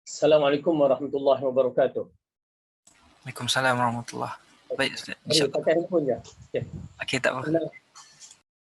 Assalamualaikum warahmatullahi wabarakatuh. Waalaikumsalam warahmatullahi. Baik, Ustaz. InsyaAllah. Pakai handphone je. Okay. Okey, tak apa.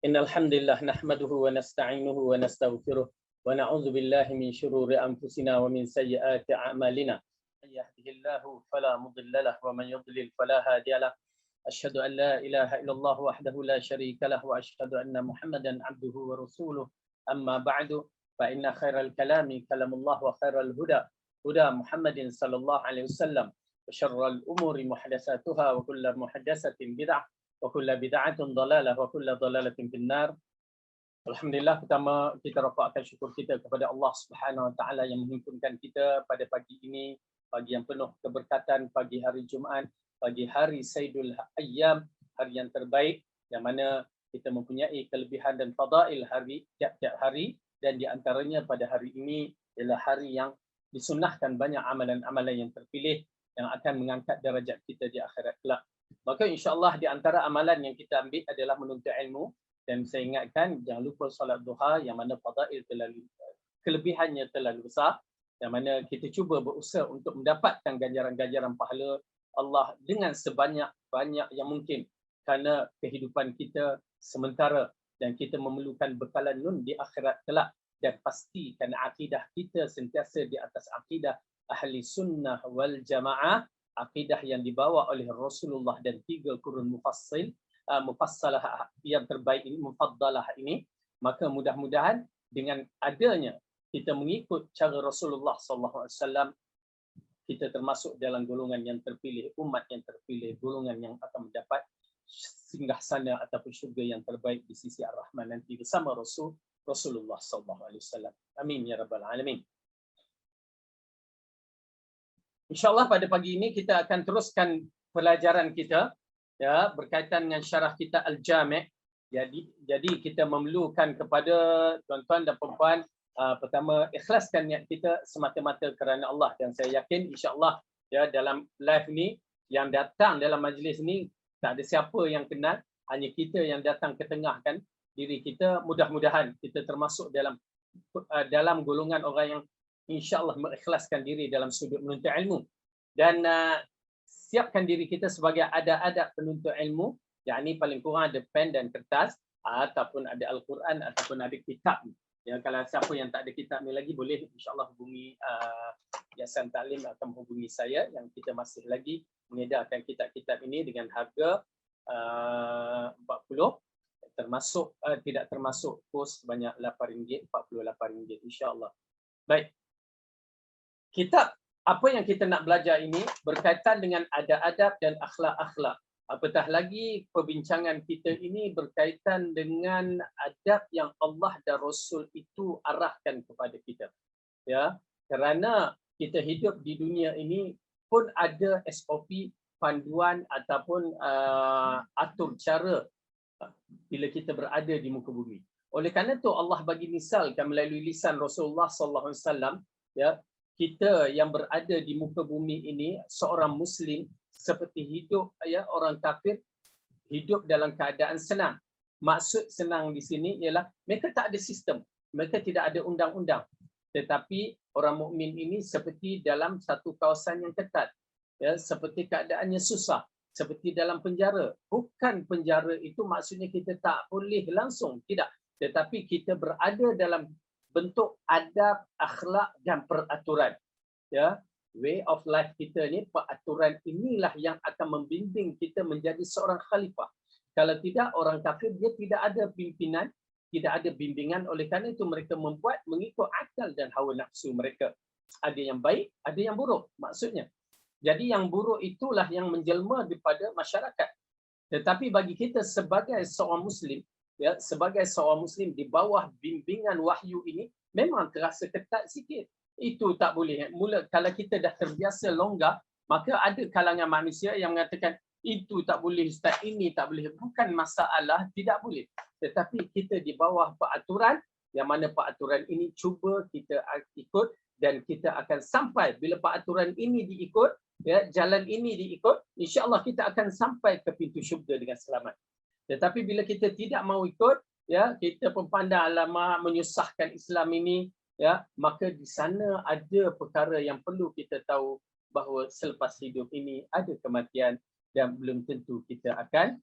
Innal hamdalillah nahmaduhu wa nasta'inuhu wa nastaghfiruh wa na'udzu billahi min shururi anfusina wa min sayyiati a'malina. May yahdihillahu fala mudilla lahu wa man yudlil fala hadiya lahu. Asyhadu an la ilaha illallah wahdahu la syarika lahu wa asyhadu anna Muhammadan 'abduhu wa rasuluh. Amma ba'du fa inna khairal kalami kalamullah wa khairal huda huda Muhammadin sallallahu alaihi wasallam wa syarrul umuri muhdatsatuha wa kullu muhdatsatin bid'ah wa kullu bid'atin dhalalah wa kullu dhalalatin finnar. Alhamdulillah, pertama kita rafakkan syukur kita kepada Allah Subhanahu wa taala yang menghimpunkan kita pada pagi ini, pagi yang penuh keberkatan, pagi hari Jumaat, pagi hari Sayyidul Ayyam, hari yang terbaik yang mana kita mempunyai kelebihan dan fadail hari tiap-tiap hari, dan di antaranya pada hari ini ialah hari yang disunnahkan banyak amalan-amalan yang terpilih yang akan mengangkat darajat kita di akhirat kelak. Maka insya-Allah di antara amalan yang kita ambil adalah menuntut ilmu, dan saya ingatkan jangan lupa solat duha yang mana fadail terlalu kelebihannya terlalu besar, yang mana kita cuba berusaha untuk mendapatkan ganjaran-ganjaran pahala Allah dengan sebanyak-banyak yang mungkin, kerana kehidupan kita sementara dan kita memerlukan bekalan nun di akhirat kelak, dan pastikan akidah kita sentiasa di atas akidah ahli sunnah wal jamaah, akidah yang dibawa oleh Rasulullah dan 3 kurun mufassalah yang terbaik ini, mufaddalah ini. Maka mudah-mudahan dengan adanya kita mengikut cara Rasulullah SAW, kita termasuk dalam golongan yang terpilih, umat yang terpilih, golongan yang akan mendapat singgasana ataupun syurga yang terbaik di sisi Ar-Rahman nanti bersama Rasulullah SAW. Amin ya rabbal alamin. InsyaAllah pada pagi ini kita akan teruskan pelajaran kita ya berkaitan dengan syarah kita Al-Jami'. Jadi kita memerlukan kepada tuan-tuan dan puan-puan pertama ikhlaskan niat kita semata-mata kerana Allah, dan saya yakin insya-Allah ya dalam live ni yang datang dalam majlis ni tak ada siapa yang kenal, hanya kita yang datang ketengahkan diri kita. Mudah-mudahan kita termasuk dalam golongan orang yang insya-Allah mengikhlaskan diri dalam sudut menuntut ilmu, dan siapkan diri kita sebagai adab-adab penuntut ilmu, yakni paling kurang ada pen dan kertas ataupun ada Al-Quran ataupun ada kitab. Ya, kalau siapa yang tak ada kitab ni lagi boleh insya-Allah hubungi Yayasan Taklim atau menghubungi saya, yang kita masih lagi mengedarkan kitab-kitab ini dengan harga 40, termasuk tidak termasuk kos sebanyak RM8, RM48 insya-Allah. Baik. Kitab apa yang kita nak belajar ini berkaitan dengan adab-adab dan akhlak-akhlak. Apatah lagi perbincangan kita ini berkaitan dengan adab yang Allah dan Rasul itu arahkan kepada kita. Ya, kerana kita hidup di dunia ini pun ada SOP, panduan ataupun atur cara bila kita berada di muka bumi. Oleh kerana itu Allah bagi misalkan melalui lisan Rasulullah sallallahu alaihi wasallam, ya, kita yang berada di muka bumi ini seorang muslim seperti hidup ya orang kafir hidup dalam keadaan senang. Maksud senang di sini ialah mereka tak ada sistem, mereka tidak ada undang-undang. Tetapi orang mukmin ini seperti dalam satu kawasan yang ketat. Ya, seperti keadaannya susah, seperti dalam penjara. Bukan penjara itu maksudnya kita tak boleh langsung, tidak. Tetapi kita berada dalam bentuk adab, akhlak dan peraturan. Ya, way of life kita ni, peraturan inilah yang akan membimbing kita menjadi seorang khalifah. Kalau tidak, orang kafir dia tidak ada pimpinan, tidak ada bimbingan. Oleh kerana itu mereka membuat mengikut akal dan hawa nafsu mereka. Ada yang baik, ada yang buruk maksudnya. Jadi yang buruk itulah yang menjelma daripada masyarakat. Tetapi bagi kita sebagai seorang muslim, ya, sebagai seorang muslim di bawah bimbingan wahyu ini memang terasa ketat sikit. Itu tak boleh. Mula kalau kita dah terbiasa longgar, maka ada kalangan manusia yang mengatakan itu tak boleh Ustaz, ini tak boleh. Bukan masalah tidak boleh, tetapi kita di bawah peraturan, yang mana peraturan ini cuba kita ikut, dan kita akan sampai bila peraturan ini diikut, ya, jalan ini diikut, insya-Allah kita akan sampai ke pintu syurga dengan selamat. Tetapi bila kita tidak mau ikut, ya, kita pun pandang alamak menyusahkan Islam ini, ya, maka di sana ada perkara yang perlu kita tahu bahawa selepas hidup ini ada kematian dan belum tentu kita akan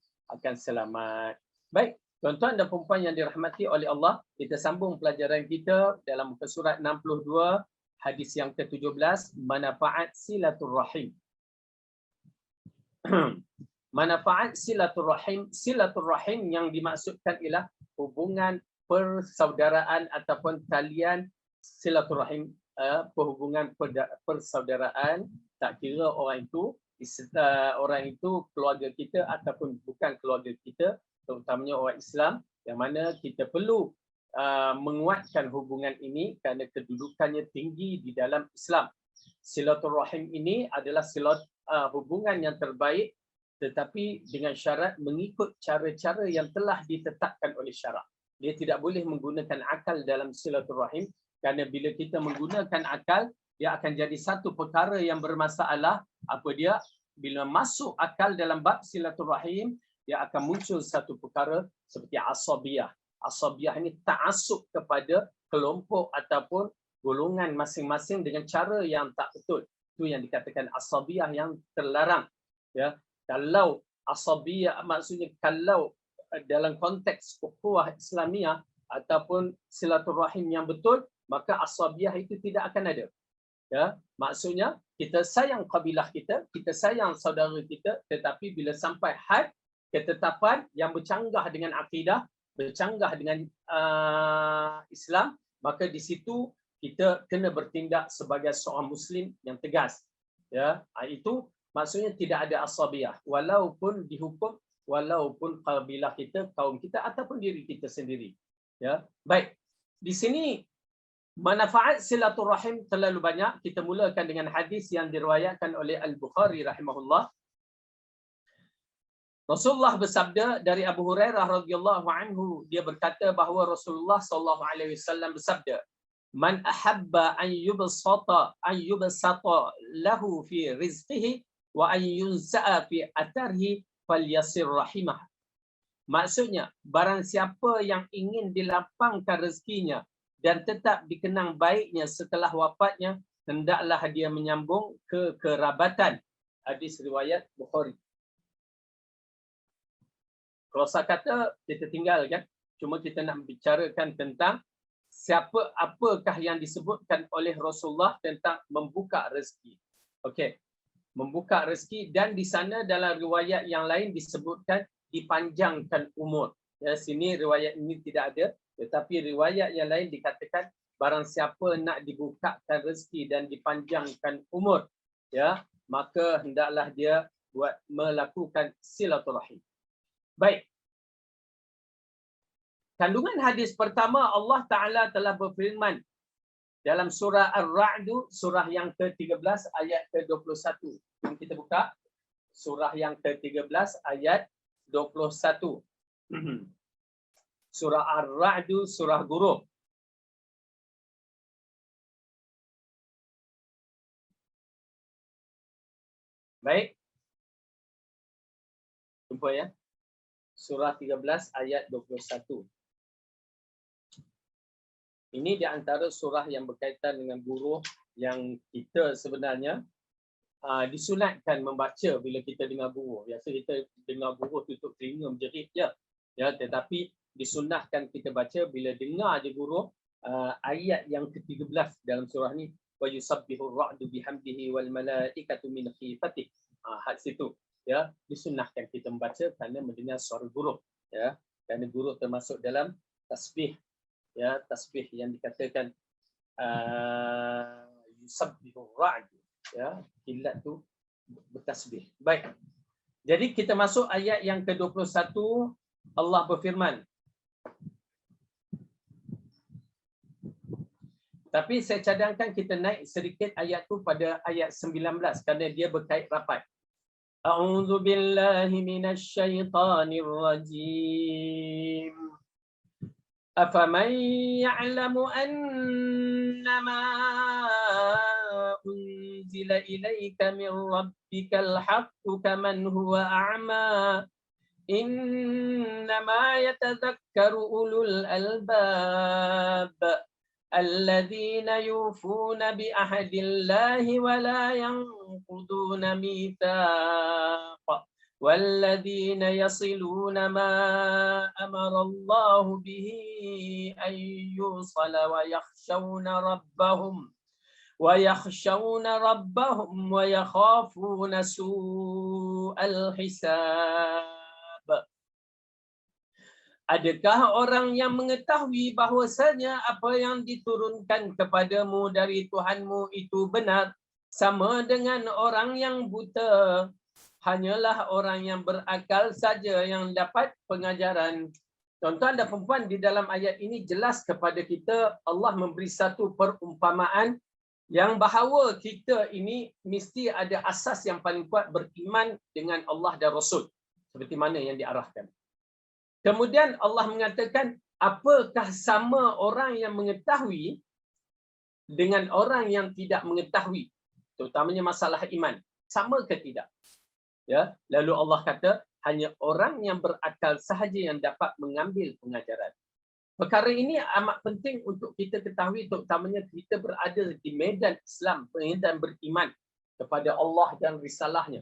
selamat. Baik, tuan-tuan dan puan yang dirahmati oleh Allah, kita sambung pelajaran kita dalam muka surat 62, hadis yang ke-17, manfaat silaturrahim. Manfaat silaturrahim. Silaturrahim yang dimaksudkan ialah hubungan persaudaraan ataupun talian silaturrahim, perhubungan persaudaraan, tak kira orang itu keluarga kita ataupun bukan keluarga kita, terutamanya orang Islam, yang mana kita perlu menguatkan hubungan ini kerana kedudukannya tinggi di dalam Islam. Silaturrahim ini adalah hubungan yang terbaik, tetapi dengan syarat mengikut cara-cara yang telah ditetapkan oleh syarak. Dia tidak boleh menggunakan akal dalam silaturrahim, kerana bila kita menggunakan akal, dia akan jadi satu perkara yang bermasalah. Apa dia? Bila masuk akal dalam bab silaturahim, dia akan muncul satu perkara seperti asabiyah. Asabiyah ini ta'assub kepada kelompok ataupun golongan masing-masing dengan cara yang tak betul. Itu yang dikatakan asabiyah yang terlarang. Ya, kalau asabiyah maksudnya kalau dalam konteks ukhuwah Islamiah ataupun silaturahim yang betul, maka asabiyah itu tidak akan ada. Ya, maksudnya kita sayang kabilah kita, kita sayang saudara kita, tetapi bila sampai had ketetapan yang bercanggah dengan akidah, bercanggah dengan Islam, maka di situ kita kena bertindak sebagai seorang Muslim yang tegas. Ya, itu maksudnya tidak ada asabiyah, walaupun dihukum, walaupun kabilah kita, kaum kita ataupun diri kita sendiri. Ya, baik. Di sini manfaat silaturahim terlalu banyak. Kita mulakan dengan hadis yang diriwayatkan oleh Al-Bukhari rahimahullah. Rasulullah bersabda dari Abu Hurairah radhiyallahu anhu, dia berkata bahawa Rasulullah sallallahu alaihi wasallam bersabda, "Man ahabba an yubsata lahu fi rizqihi wa an yunsa'a fi atharhi falyasir rahimah." Maksudnya, barang siapa yang ingin dilapangkan rezekinya dan tetap dikenang baiknya setelah wafatnya, hendaklah dia menyambung ke kerabatan. Hadis riwayat Bukhari. Kalau saya kata, kita tinggalkan. Cuma kita nak bicarakan tentang apakah yang disebutkan oleh Rasulullah tentang membuka rezeki. Okey, membuka rezeki, dan di sana dalam riwayat yang lain disebutkan dipanjangkan umur. Ya, sini riwayat ini tidak ada, tetapi riwayat yang lain dikatakan barang siapa nak dibukakan rezeki dan dipanjangkan umur, ya, maka hendaklah dia melakukan silaturahim. Baik. Kandungan hadis pertama, Allah Ta'ala telah berfirman dalam surah Ar-Ra'd, surah yang ke-13 ayat ke-21. Jom kita buka surah yang ke-13 ayat 21. Surah Ar-Ra'd, surah Ghuruh. Baik. Jumpa ya. Surah 13 ayat 21. Ini di antara surah yang berkaitan dengan Ghuruh yang kita sebenarnya disunatkan membaca bila kita dengar Ghuruh. Biasa kita dengar Ghuruh tutup telinga menjerit je. Ya, tetapi disunahkan kita baca bila dengar je Ghuruh, ayat yang ke-13 dalam surah ni, wa yusabbihur ra'du bihamdihi wal malaikatu min khifatih. Had situ, ya, disunahkan kita membaca kerana mendengar suara Ghuruh, ya. Kerana Ghuruh termasuk dalam tasbih, ya, tasbih yang dikatakan yusabbihur ra'du, ya, kilat tu bertasbih. Baik. Jadi kita masuk ayat yang ke-21. Allah berfirman. Tapi saya cadangkan kita naik sedikit ayat tu pada ayat 19 kerana dia berkait rapat. A'udzu billahi minasy syaithanir rajim. Afaman ya'lamu annama unzila ilaika min rabbikal haqqu kaman huwa a'ma. Innama yatadhakkaru ulul albab. alladzina yufuna bi ahdillahi wa la yanquduna mitsaq والذين يصلون ما أمر الله به أن يوصل ويخشون ربهم ويخافون سوء الحساب. Adakah orang yang mengetahui bahwasanya apa yang diturunkan kepadamu dari Tuhanmu itu benar, sama dengan orang yang buta? Hanyalah orang yang berakal saja yang dapat pengajaran. Tuan-tuan dan puan-puan, di dalam ayat ini jelas kepada kita Allah memberi satu perumpamaan yang bahawa kita ini mesti ada asas yang paling kuat, beriman dengan Allah dan Rasul seperti mana yang diarahkan. Kemudian Allah mengatakan, apakah sama orang yang mengetahui dengan orang yang tidak mengetahui, terutamanya masalah iman, sama ke tidak? Ya, lalu Allah kata hanya orang yang berakal sahaja yang dapat mengambil pengajaran. Perkara ini amat penting untuk kita ketahui, terutamanya kita berada di medan Islam, medan beriman kepada Allah dan risalahnya.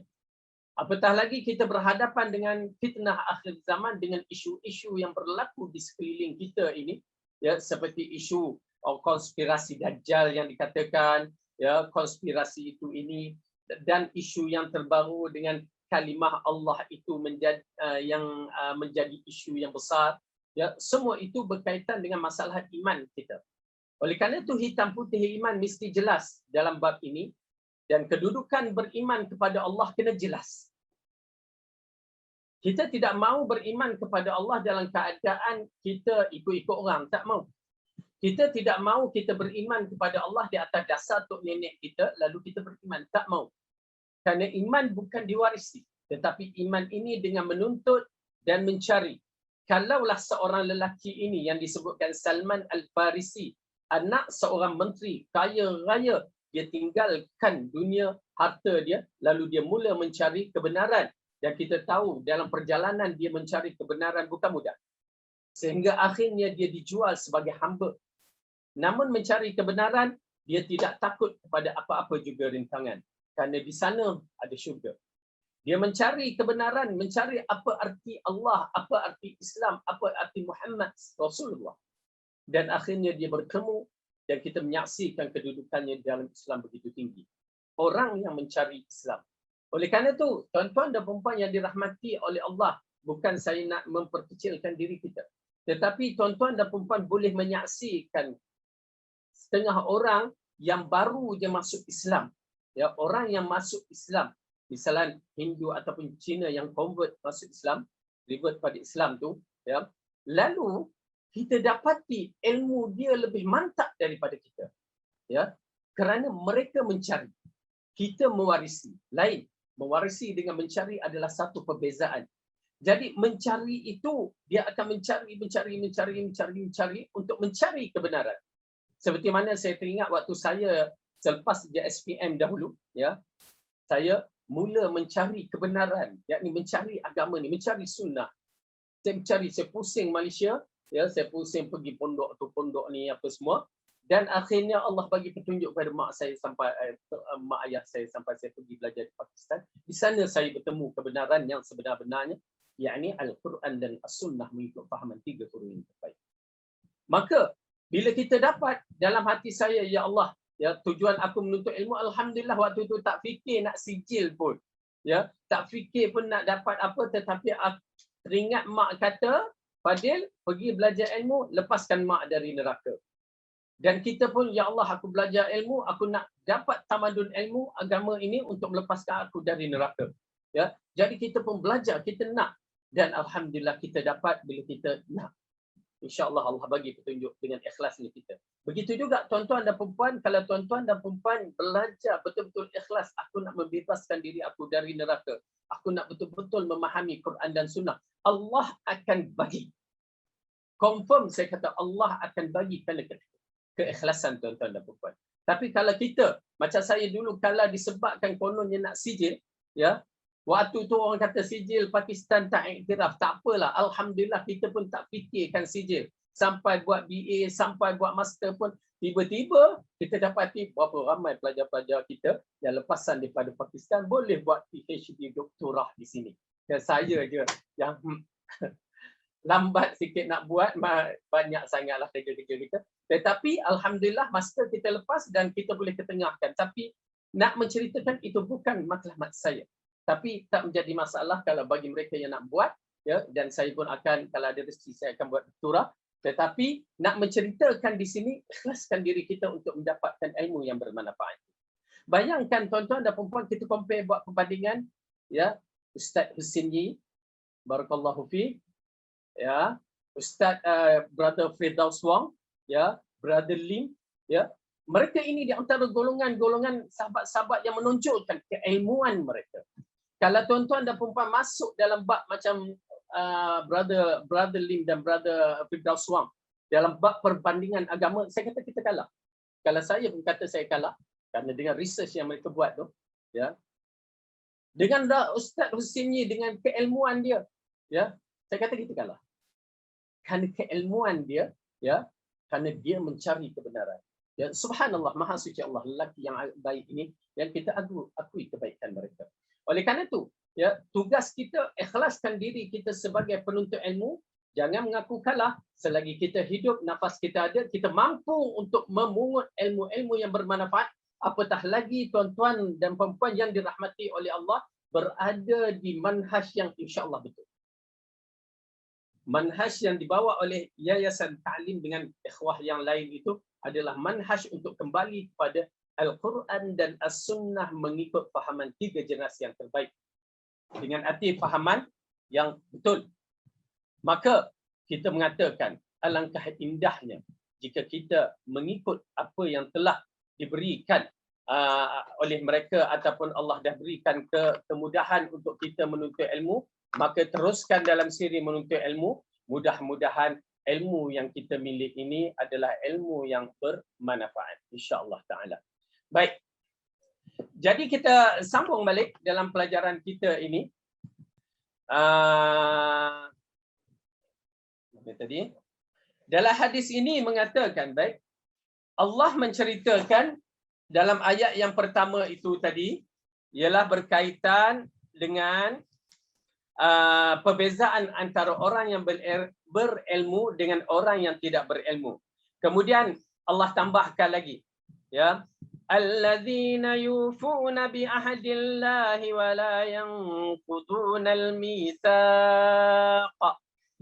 Apatah lagi kita berhadapan dengan fitnah akhir zaman, dengan isu-isu yang berlaku di sekeliling kita ini, ya, seperti isu konspirasi Dajjal yang dikatakan, ya, konspirasi itu ini, dan isu yang terbaru dengan kalimah Allah itu menjadi isu yang besar. Ya, semua itu berkaitan dengan masalah iman kita. Oleh kerana itu hitam putih iman mesti jelas dalam bab ini, dan kedudukan beriman kepada Allah kena jelas. Kita tidak mahu beriman kepada Allah dalam keadaan kita ikut-ikut orang, tak mahu. Kita tidak mahu kita beriman kepada Allah di atas dasar tok nenek kita lalu kita beriman, tak mahu. Kerana iman bukan diwarisi, tetapi iman ini dengan menuntut dan mencari. Kalaulah seorang lelaki ini yang disebutkan Salman Al-Farisi, anak seorang menteri kaya raya, dia tinggalkan dunia harta dia, lalu dia mula mencari kebenaran. Dan kita tahu dalam perjalanan dia mencari kebenaran bukan mudah. Sehingga akhirnya dia dijual sebagai hamba. Namun mencari kebenaran, dia tidak takut kepada apa-apa juga rintangan. Kerana di sana ada syurga. Dia mencari kebenaran, mencari apa arti Allah, apa arti Islam, apa arti Muhammad Rasulullah. Dan akhirnya dia bertemu dan kita menyaksikan kedudukannya dalam Islam begitu tinggi. Orang yang mencari Islam. Oleh kerana itu, tuan-tuan dan puan-puan yang dirahmati oleh Allah, bukan saya nak memperkecilkan diri kita. Tetapi tuan-tuan dan puan-puan boleh menyaksikan setengah orang yang baru je masuk Islam. Ya, orang yang masuk Islam, misalnya Hindu ataupun Cina yang convert masuk Islam, revert pada Islam tu, ya. Lalu kita dapati ilmu dia lebih mantap daripada kita. Ya. Kerana mereka mencari, kita mewarisi. Lain, mewarisi dengan mencari adalah satu perbezaan. Jadi mencari itu dia akan mencari untuk mencari kebenaran. Seperti mana saya teringat waktu saya selepas dia SPM dahulu, ya, saya mula mencari kebenaran, yakni mencari agama ni, mencari sunnah. Saya pusing Malaysia, ya, saya pusing pergi pondok tu pondok ni apa semua, dan akhirnya Allah bagi petunjuk pada mak saya sampai mak ayah saya sampai saya pergi belajar di Pakistan. Di sana saya bertemu kebenaran yang sebenar-benarnya, yakni Al-Quran dan As-Sunnah mengikut fahaman tiga guru yang terbaik. Maka bila kita dapat dalam hati saya, ya Allah, ya, tujuan aku menuntut ilmu, alhamdulillah waktu itu tak fikir nak sijil pun, ya, tak fikir pun nak dapat apa, tetapi aku teringat mak kata, Fadil pergi belajar ilmu, lepaskan mak dari neraka. Dan kita pun, ya Allah, aku belajar ilmu, aku nak dapat tamadun ilmu agama ini untuk melepaskan aku dari neraka. Ya, jadi kita pun belajar, kita nak, dan alhamdulillah kita dapat bila kita nak. InsyaAllah Allah bagi petunjuk dengan ikhlasnya kita. Begitu juga tuan-tuan dan perempuan, kalau tuan-tuan dan perempuan belajar betul-betul ikhlas, aku nak membebaskan diri aku dari neraka, aku nak betul-betul memahami Quran dan Sunnah, Allah akan bagi. Confirm saya kata Allah akan bagi keikhlasan tuan-tuan dan perempuan. Tapi kalau kita, macam saya dulu, kalau disebabkan kononnya nak sijil, ya, waktu tu orang kata sijil Pakistan tak iktiraf, tak apalah, alhamdulillah kita pun tak fikirkan sijil. Sampai buat BA, sampai buat master pun tiba-tiba kita dapati berapa ramai pelajar-pelajar kita yang lepasan daripada Pakistan boleh buat PhD doktorah di sini. Dan saya je yang lambat sikit nak buat, banyak sangatlah kerja-kerja kita. Tetapi alhamdulillah masa kita lepas dan kita boleh ketengahkan. Tapi nak menceritakan itu bukan matlamat saya. Tapi tak menjadi masalah kalau bagi mereka yang nak buat, ya, dan saya pun akan, kalau ada rezeki saya akan buat doktorah. Tetapi nak menceritakan di sini, ikhlaskan diri kita untuk mendapatkan ilmu yang bermanfaat. Bayangkan tuan-tuan dan puan-puan, kita compare buat perbandingan, ya, Ustaz Husinyi, barakallahu fi, ya, Ustaz Brother Firdaus Wong, ya, Brother Lim, ya, mereka ini di antara golongan-golongan sahabat-sahabat yang menonjolkan keilmuan mereka. Kalau tuan-tuan dan puan-puan masuk dalam bab macam Brother Lim dan Brother Firdaus Wong dalam bab perbandingan agama, saya kata kita kalah. Kalau saya pun kata saya kalah kerana dengan research yang mereka buat tu, ya. Dengan Ustaz Husinyi dengan keilmuan dia, ya, saya kata kita kalah. Kerana keilmuan dia, ya, kerana dia mencari kebenaran. Ya, subhanallah, maha suci Allah, lelaki yang baik ini yang kita akui kebaikan mereka. Oleh kerana itu, ya, tugas kita ikhlaskan diri kita sebagai penuntut ilmu, jangan mengaku kalah. Selagi kita hidup, nafas kita ada, kita mampu untuk memungut ilmu-ilmu yang bermanfaat. Apatah lagi tuan-tuan dan puan-puan yang dirahmati oleh Allah berada di manhaj yang insya-Allah betul. Manhaj yang dibawa oleh Yayasan Ta'lim dengan ikhwah yang lain itu adalah manhaj untuk kembali kepada Al-Quran dan As-Sunnah mengikut fahaman 3 generasi yang terbaik. Dengan arti fahaman yang betul. Maka kita mengatakan alangkah indahnya jika kita mengikut apa yang telah diberikan oleh mereka ataupun Allah dah berikan kemudahan untuk kita menuntut ilmu, maka teruskan dalam siri menuntut ilmu. Mudah-mudahan ilmu yang kita milik ini adalah ilmu yang bermanfaat, insya-Allah taala. Baik. Jadi kita sambung balik dalam pelajaran kita ini. Tadi dalam hadis ini mengatakan, baik, Allah menceritakan dalam ayat yang pertama itu tadi ialah berkaitan dengan perbezaan antara orang yang berilmu dengan orang yang tidak berilmu. Kemudian Allah tambahkan lagi, ya, alladzina yufuna bi ahdillahi wa la yanqudunal mitsaq,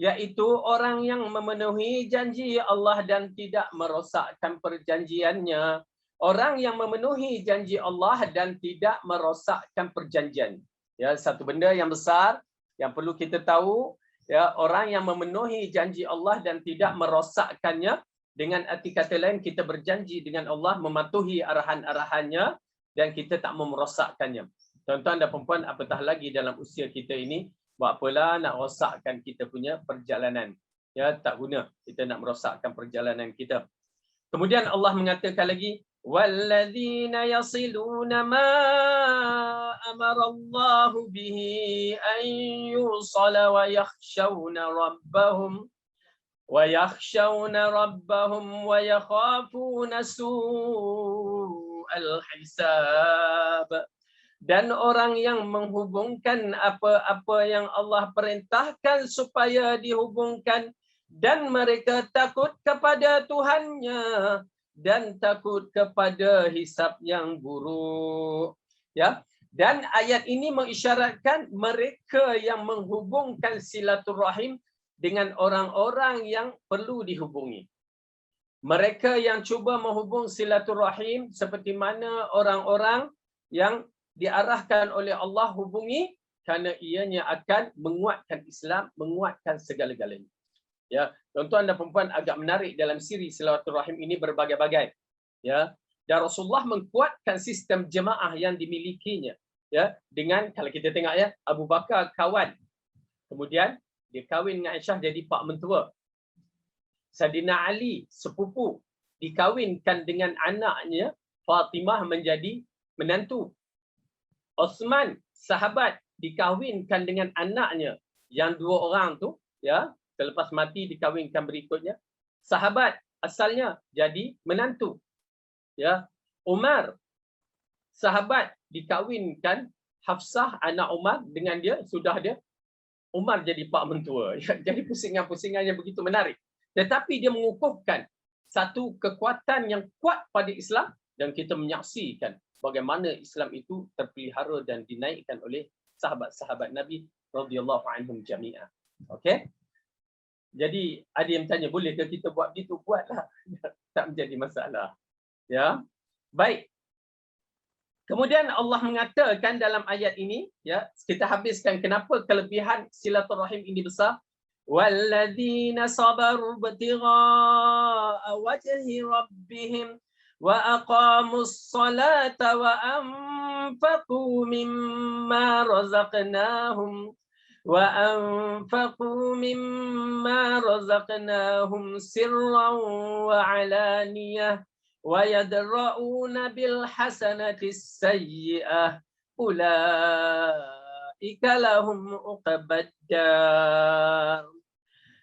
iaitu orang yang memenuhi janji Allah dan tidak merosakkan perjanjiannya. Orang yang memenuhi janji Allah dan tidak merosakkan perjanjian. Ya, satu benda yang besar yang perlu kita tahu, ya, orang yang memenuhi janji Allah dan tidak merosakkannya, dengan arti kata lain kita berjanji dengan Allah mematuhi arahan-arahannya dan kita tak mau merosakkannya. Tuan-tuan dan puan-puan, apatah lagi dalam usia kita ini, buat apalah nak rosakkan kita punya perjalanan. Ya, tak guna kita nak merosakkan perjalanan kita. Kemudian Allah mengatakan lagi, وَالَّذِينَ يَصِلُونَ مَا أَمَرَ اللَّهُ بِهِ أَن يُوصَلَ وَيَخْشَوْنَ رَبَّهُمْ وَيَخَافُونَ سُوءَ الْحِسَابِ. Dan orang yang menghubungkan apa-apa yang Allah perintahkan supaya dihubungkan, dan mereka takut kepada Tuhannya dan takut kepada hisab yang buruk. Ya, dan ayat ini mengisyaratkan mereka yang menghubungkan silaturahim dengan orang-orang yang perlu dihubungi. Mereka yang cuba menghubung silaturahim seperti mana orang-orang yang diarahkan oleh Allah hubungi, kerana ianya akan menguatkan Islam, menguatkan segala-galanya. Ya, tuan-tuan dan puan-puan, agak menarik dalam siri silaturahim ini berbagai-bagai. Ya, dan Rasulullah mengkuatkan sistem jemaah yang dimilikinya. Ya, dengan kalau kita tengok, ya, Abu Bakar kawan, kemudian dia kahwin dengan Aisyah jadi pak mentua. Saidina Ali sepupu, dikahwinkan dengan anaknya Fatimah menjadi menantu. Osman sahabat, dikahwinkan dengan anaknya yang 2 orang tu, ya, selepas mati dikahwinkan berikutnya. Sahabat asalnya jadi menantu. Ya, Umar sahabat dikawinkan Hafsah anak Umar dengan dia, sudah dia Umar jadi pak mentua. Jadi pusingan-pusingannya begitu menarik. Tetapi dia mengukuhkan satu kekuatan yang kuat pada Islam dan kita menyaksikan bagaimana Islam itu terpelihara dan dinaikkan oleh sahabat-sahabat Nabi radhiyallahu anhum jami'ah. Okey? Jadi ada yang tanya, bolehkah kita buat gitu? Buatlah. Tak menjadi masalah. Ya. Baik. Kemudian Allah mengatakan dalam ayat ini, ya, kita habiskan kenapa kelebihan silaturahim ini besar. Walladzina sabaru ibtigha'a wajhi rabbihim wa aqamus salata wa anfaqu mimma razaqnahum sirran wa alaniyah وَيَدْرَؤُونَ بِالْحَسَنَةِ السَّيِّئَةِ أُولَئِكَ لَهُمْ عُقْبَى الدَّارِ.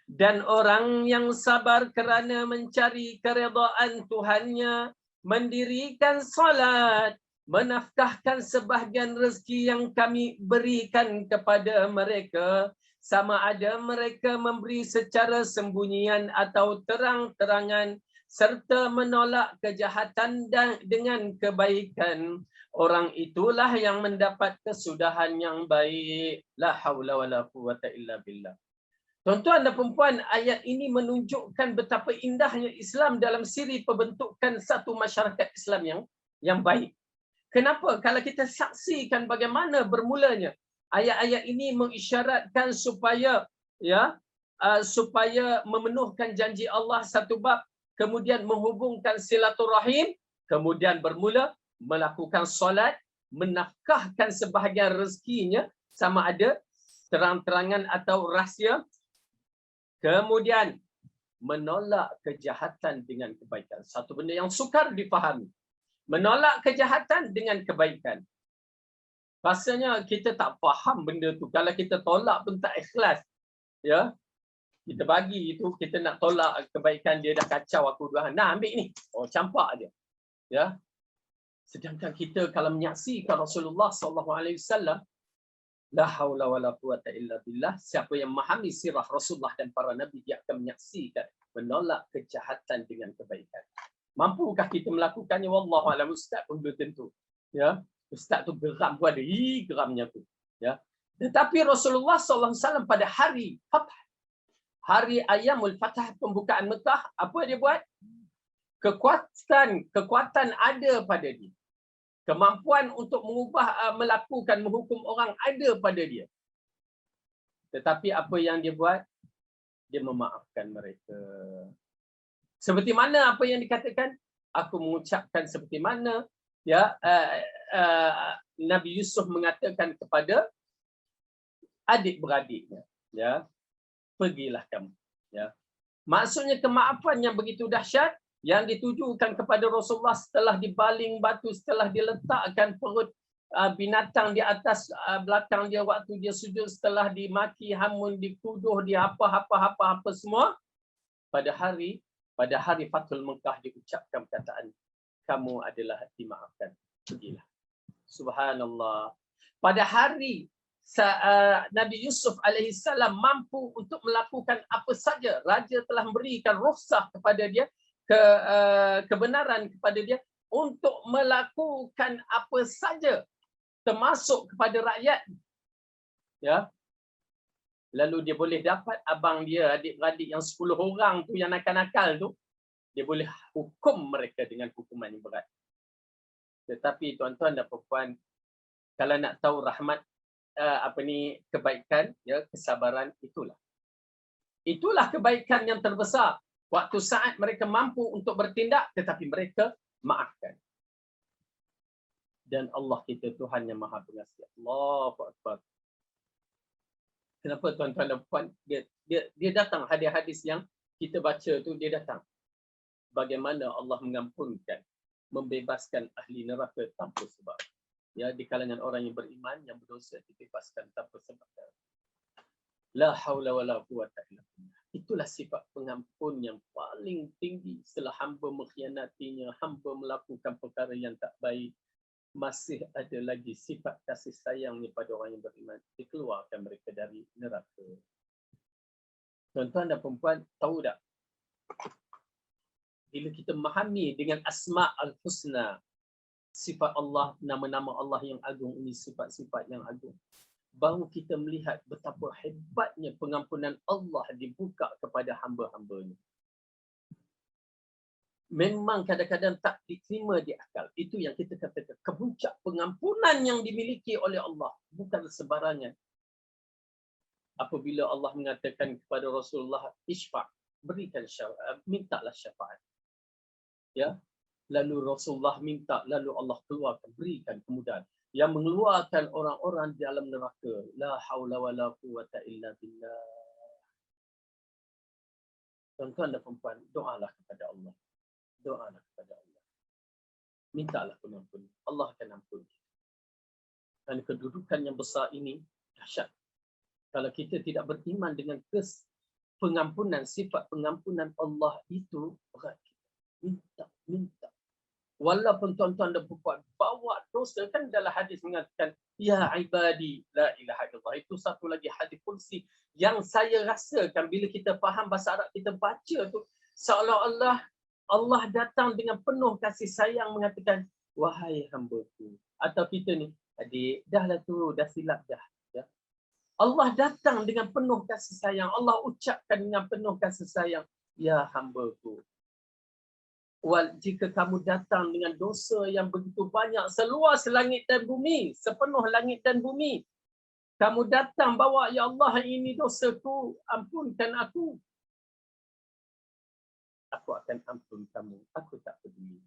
Dan orang yang sabar kerana mencari keredaan Tuhannya, mendirikan salat, menafkahkan sebahagian rezeki yang kami berikan kepada mereka, sama ada mereka memberi secara sembunyian atau terang-terangan, serta menolak kejahatan dan dengan kebaikan, orang itulah yang mendapat kesudahan yang baik. La haula wala quwwata illa billah. Tuan-tuan dan puan-puan, ayat ini menunjukkan betapa indahnya Islam dalam siri pembentukan satu masyarakat Islam yang baik. Kenapa? Kalau kita saksikan bagaimana bermulanya ayat-ayat ini mengisyaratkan supaya supaya memenuhkan janji Allah satu bab, kemudian menghubungkan silaturahim, kemudian bermula melakukan solat, menafkahkan sebahagian rezekinya, sama ada terang-terangan atau rahsia, kemudian menolak kejahatan dengan kebaikan. Satu benda yang sukar difahami. Menolak kejahatan dengan kebaikan. Rasanya kita tak faham benda tu. Kalau kita tolak pun tak ikhlas. Ya, kita bagi itu, kita nak tolak kebaikan, dia dah kacau aku dua. Nah, ambil ni. Oh, campak dia. Ya. Sedangkan kita kalau menyaksikan Rasulullah SAW, la haula wala quwata illa billah, siapa yang memahami sirah Rasulullah dan para nabi, dia akan menyaksikan menolak kejahatan dengan kebaikan. Mampukah kita melakukannya? Wallahu a'lam. Ustaz pun belum tentu. Ya. Ustaz tu geram pun ada. Geramnya tu. Ya. Tetapi Rasulullah SAW pada hari Fath, hari Ayyamul Fath, pembukaan Mekah, apa dia buat? Kekuatan ada pada dia. Kemampuan untuk mengubah, melakukan, menghukum orang ada pada dia. Tetapi apa yang dia buat? Dia memaafkan mereka. Seperti mana apa yang dikatakan? Aku mengucapkan seperti mana Nabi Yusuf mengatakan kepada adik-beradiknya, ya, pergilah kamu. Ya. Maksudnya kemaafan yang begitu dahsyat yang ditujukan kepada Rasulullah setelah dibaling batu, setelah diletakkan perut binatang di atas belakang dia waktu dia sujud, setelah dimaki hamun, dituduh, dia apa semua, pada hari Fathul Mekah diucapkan perkataan, kamu adalah dimaafkan, pergilah. Subhanallah. Pada hari Nabi Yusuf alaihissalam mampu untuk melakukan apa saja, raja telah memberikan rukhsah kepada dia, kebenaran kepada dia untuk melakukan apa saja, termasuk kepada rakyat. Ya. Lalu dia boleh dapat abang dia, adik-beradik yang 10 orang tu yang nakal-nakal tu, dia boleh hukum mereka dengan hukuman yang berat. Tetapi tuan-tuan dan puan-puan, kalau nak tahu rahmat kebaikan, ya, kesabaran, itulah kebaikan yang terbesar. Waktu saat mereka mampu untuk bertindak, tetapi mereka maafkan. Dan Allah kita Tuhan yang Maha Pengasih. Allahu Akbar. Kenapa tuan-tuan dan puan, dia datang hadis-hadis yang kita baca tu, dia datang. Bagaimana Allah mengampunkan, membebaskan ahli neraka tanpa sebab. Ya, di kalangan orang yang beriman, yang berdosa, dibebaskan tanpa sebab. La haula wala quwwata illa billah. Itulah sifat pengampun yang paling tinggi. Setelah hamba mengkhianatinya, hamba melakukan perkara yang tak baik, masih ada lagi sifat kasih sayangnya pada orang yang beriman. Dikeluarkan mereka dari neraka. Tuan-tuan dan perempuan, tahu tak? Bila kita memahami dengan asma al-husna, sifat Allah, nama-nama Allah yang agung ini, sifat-sifat yang agung, baru kita melihat betapa hebatnya pengampunan Allah dibuka kepada hamba-hambanya. Memang kadang-kadang tak diterima di akal. Itu yang kita katakan kepuncak pengampunan yang dimiliki oleh Allah, bukan sebarangan. Apabila Allah mengatakan kepada Rasulullah, isfa', berikan syafaat, mintalah syafaat. Ya, lalu Rasulullah minta, lalu Allah keluarkan, berikan kemudahan yang mengeluarkan orang-orang di dalam neraka. La haula wala quwwata illa billah. Tuan-tuan dan puan, doalah kepada Allah. Doalah kepada Allah. Mintalah pengampun. Allah akan ampun. Dan kedudukan yang besar ini dahsyat. Kalau kita tidak beriman dengan pengampunan, sifat pengampunan Allah itu berat. Minta. Walaupun tuan-tuan dan puan bawa dosa, kan dalam hadis mengatakan, ya ibadi la ilaha illallah. Itu satu lagi hadis kursi yang saya rasakan bila kita faham bahasa Arab, kita baca tu seolah-olah Allah datang dengan penuh kasih sayang mengatakan, wahai hamba-Ku. Atau kita ni, adik, dahlah tu, dah silap dah. Ya. Allah datang dengan penuh kasih sayang. Allah ucapkan dengan penuh kasih sayang, ya hamba-Ku. Jika kamu datang dengan dosa yang begitu banyak, seluas langit dan bumi, sepenuh langit dan bumi, kamu datang bawa, ya Allah, ini dosaku, ampunkan aku. Aku akan ampun kamu. Aku tak peduli.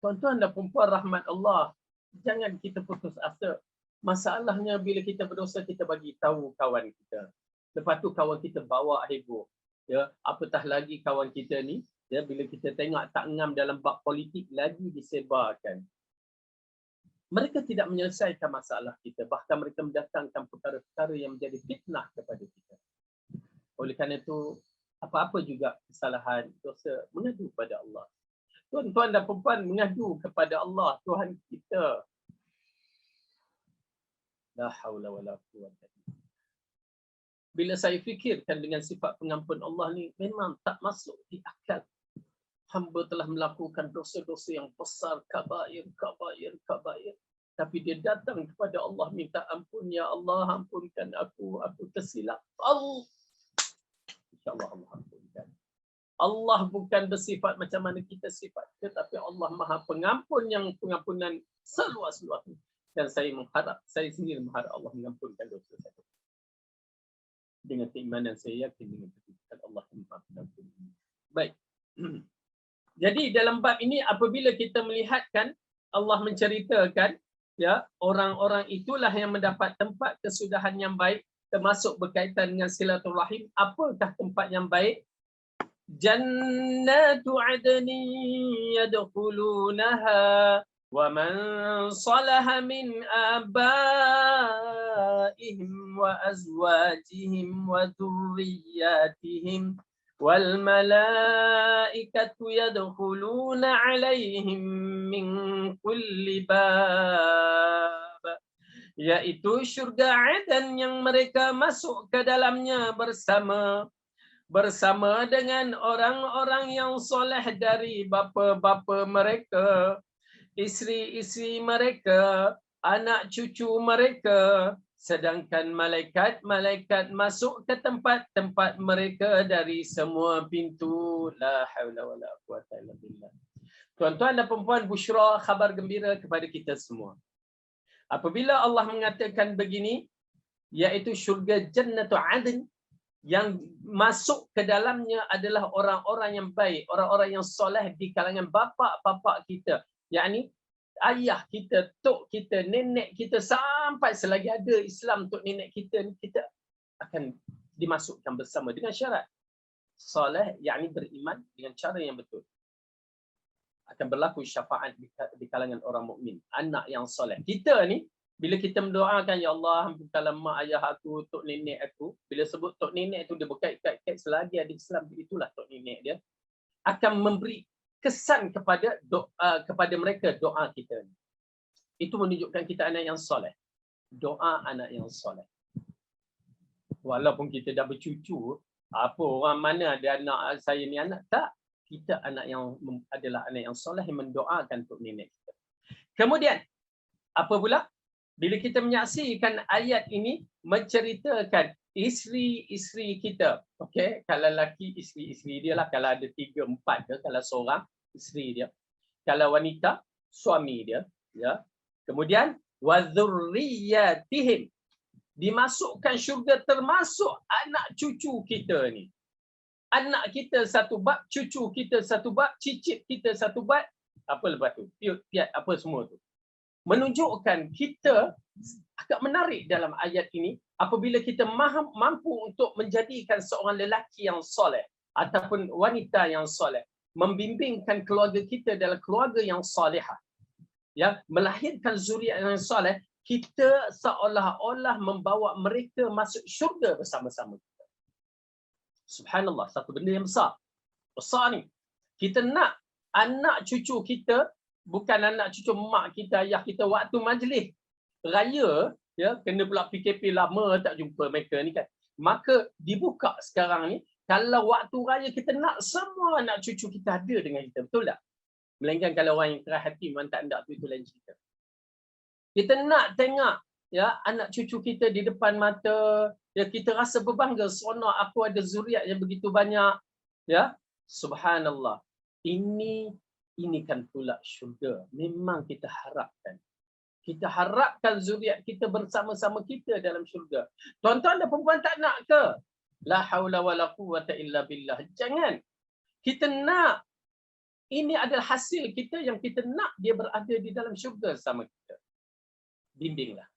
Tuan-tuan dan perempuan rahmat Allah, jangan kita putus asa. Masalahnya bila kita berdosa, kita bagi tahu kawan kita. Lepas tu kawan kita bawa heboh. Ya, apatah lagi kawan kita ni, ya, bila kita tengok tak ngam dalam bab politik, lagi disebarkan. Mereka tidak menyelesaikan masalah kita. Bahkan mereka mendatangkan perkara-perkara yang menjadi fitnah kepada kita. Oleh kerana itu, apa-apa juga kesalahan, dosa, mengadu kepada Allah. Tuan-tuan dan puan mengadu kepada Allah, Tuhan kita. La haula wala quwwata. Bila saya fikirkan dengan sifat pengampun Allah ni, memang tak masuk di akal. Hamba telah melakukan dosa-dosa yang besar, kabair. Tapi dia datang kepada Allah minta ampun, ya Allah, ampunkan aku tersilap. Allah, insya-Allah Allah ampunkan. Allah bukan bersifat macam mana kita sifat, tetapi Allah Maha Pengampun yang pengampunan seluas-luasnya. Dan saya sendiri mengharap Allah mengampunkan dosa saya. Dengan keimanan saya yakin dengan ketuhanan Allah Maha Pengampun. Baik. Jadi dalam bab ini apabila kita melihatkan Allah menceritakan, ya, orang-orang itulah yang mendapat tempat kesudahan yang baik, termasuk berkaitan dengan silaturahim. Apakah tempat yang baik? Jannatu adni yadkhulunaha wa man salaha min abaihim wa azwajihim wa dhurriyyatihim wal malaikatu yadkhuluna alaihim min kulli bab, yaitu syurga Adan yang mereka masuk ke dalamnya bersama dengan orang-orang yang soleh dari bapa-bapa mereka, isteri-isteri mereka, anak cucu mereka, sedangkan malaikat masuk ke tempat-tempat mereka dari semua pintu. La haula wala quwwata illa billah. Tuan-tuan dan puan, busyra, khabar gembira kepada kita semua. Apabila Allah mengatakan begini, iaitu syurga Jannatu Adn, yang masuk ke dalamnya adalah orang-orang yang baik, orang-orang yang soleh di kalangan bapa-bapa kita, yakni ayah kita, tok kita, nenek kita, sampai selagi ada Islam tok nenek kita ni, kita akan dimasukkan bersama dengan syarat soleh, yakni beriman dengan cara yang betul. Akan berlaku syafaat di kalangan orang mukmin, anak yang soleh. Kita ni Bila kita mendoakan, ya Allah, ampunkanlah mak ayah aku, tok nenek aku. Bila sebut tok nenek tu, dia berkait-kait selagi ada Islam, itulah tok nenek dia. Akan memberi kesan kepada mereka doa kita. Itu menunjukkan kita anak yang soleh. Doa anak yang soleh. Walaupun kita dah bercucu, apa orang mana ada anak saya ni anak, tak. Kita adalah anak yang soleh yang mendoakan tok nenek kita. Kemudian, apa pula? Bila kita menyaksikan ayat ini menceritakan isteri-isteri kita. Okey, kalau lelaki isteri-isteri dia lah, kalau ada 3, 4 ke, kalau seorang isteri dia. Kalau wanita suami dia, ya. Kemudian wadzurriyyatihim, dimasukkan syurga termasuk anak cucu kita ni. Anak kita satu bab, cucu kita satu bab, cicit kita satu bab, apa lepas tu? Piat apa semua tu. Menunjukkan kita agak menarik dalam ayat ini apabila kita mampu untuk menjadikan seorang lelaki yang soleh ataupun wanita yang soleh, membimbingkan keluarga kita dalam keluarga yang solehah, ya, melahirkan zuriat yang soleh, kita seolah-olah membawa mereka masuk syurga bersama-sama kita. Subhanallah, satu benda yang besar ni. Kita nak anak cucu kita, bukan anak cucu mak kita, ayah kita, waktu majlis raya, ya, kena pula PKP lama tak jumpa mereka ni kan. Maka dibuka sekarang ni, kalau waktu raya kita nak semua anak cucu kita ada dengan kita, betul tak? Melainkan kalau orang yang keras hati memang tak ada tu, itu lain cerita. Kita nak tengok, ya, anak cucu kita di depan mata, ya, kita rasa berbangga, seronok aku ada zuriat yang begitu banyak, ya. Subhanallah. Ini kan pula syurga. Memang kita harapkan. Kita harapkan zuriat kita bersama-sama kita dalam syurga. Tuan-tuan dan perempuan tak nak ke? La haula wala quwwata illa billah. Jangan. Kita nak. Ini adalah hasil kita yang kita nak dia berada di dalam syurga sama kita. Bimbinglah.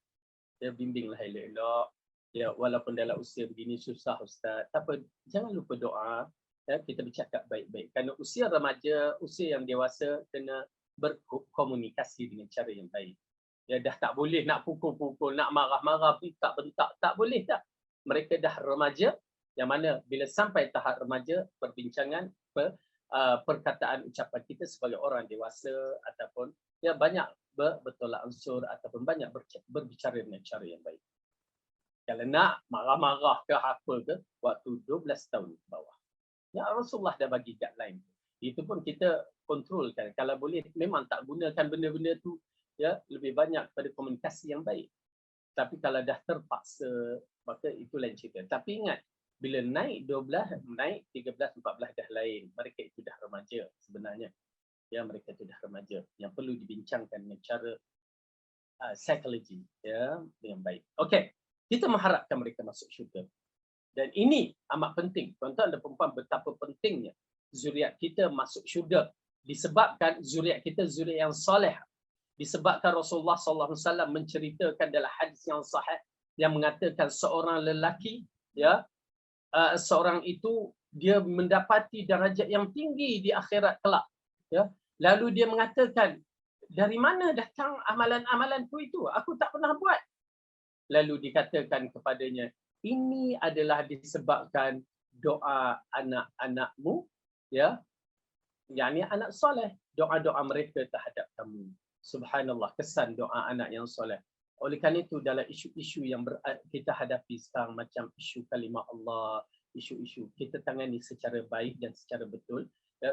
Ya, bimbinglah elok-elok. Ya, walaupun dalam usia begini susah Ustaz. Tak apa, jangan lupa doa. Ya, kita bercakap baik-baik. Kerana usia remaja, usia yang dewasa, kena berkomunikasi dengan cara yang baik. Ya, dah tak boleh nak pukul-pukul, nak marah-marah, bentak-bentak. Tak boleh dah. Mereka dah remaja, yang mana bila sampai tahap remaja, perbincangan, perkataan ucapan kita sebagai orang dewasa ataupun ya banyak bertolak ansur ataupun banyak berbicara dengan cara yang baik. Kalau nak marah-marah ke apa ke, waktu 12 tahun ke bawah. Ya, Rasulullah dah bagi guideline. Itu pun kita kontrolkan. Kalau boleh memang tak gunakan benda-benda tu, ya, lebih banyak pada komunikasi yang baik. Tapi kalau dah terpaksa, maka itu lain cerita. Tapi ingat, bila naik 12, naik 13, 14 dah lain. Mereka itu dah remaja sebenarnya. Ya, mereka itu dah remaja. Yang perlu dibincangkan dengan cara psikologi, ya, yang baik. Okey, kita mengharapkan mereka masuk syurga. Dan ini amat penting. Tuan-tuan dan perempuan, betapa pentingnya zuriat kita masuk syurga. Disebabkan zuriat kita zuriat yang soleh. Disebabkan Rasulullah SAW menceritakan dalam hadis yang sahih yang mengatakan seorang lelaki, ya, seorang itu dia mendapati darjat yang tinggi di akhirat kelak. Ya. Lalu dia mengatakan, dari mana datang amalan-amalan itu? Aku tak pernah buat. Lalu dikatakan kepadanya, ini adalah disebabkan doa anak-anakmu, ya, yakni anak soleh, doa-doa mereka terhadap kamu. Subhanallah, kesan doa anak yang soleh. Oleh kerana itu dalam isu-isu yang kita hadapi sekarang macam isu kalimah Allah, isu-isu kita tangani secara baik dan secara betul.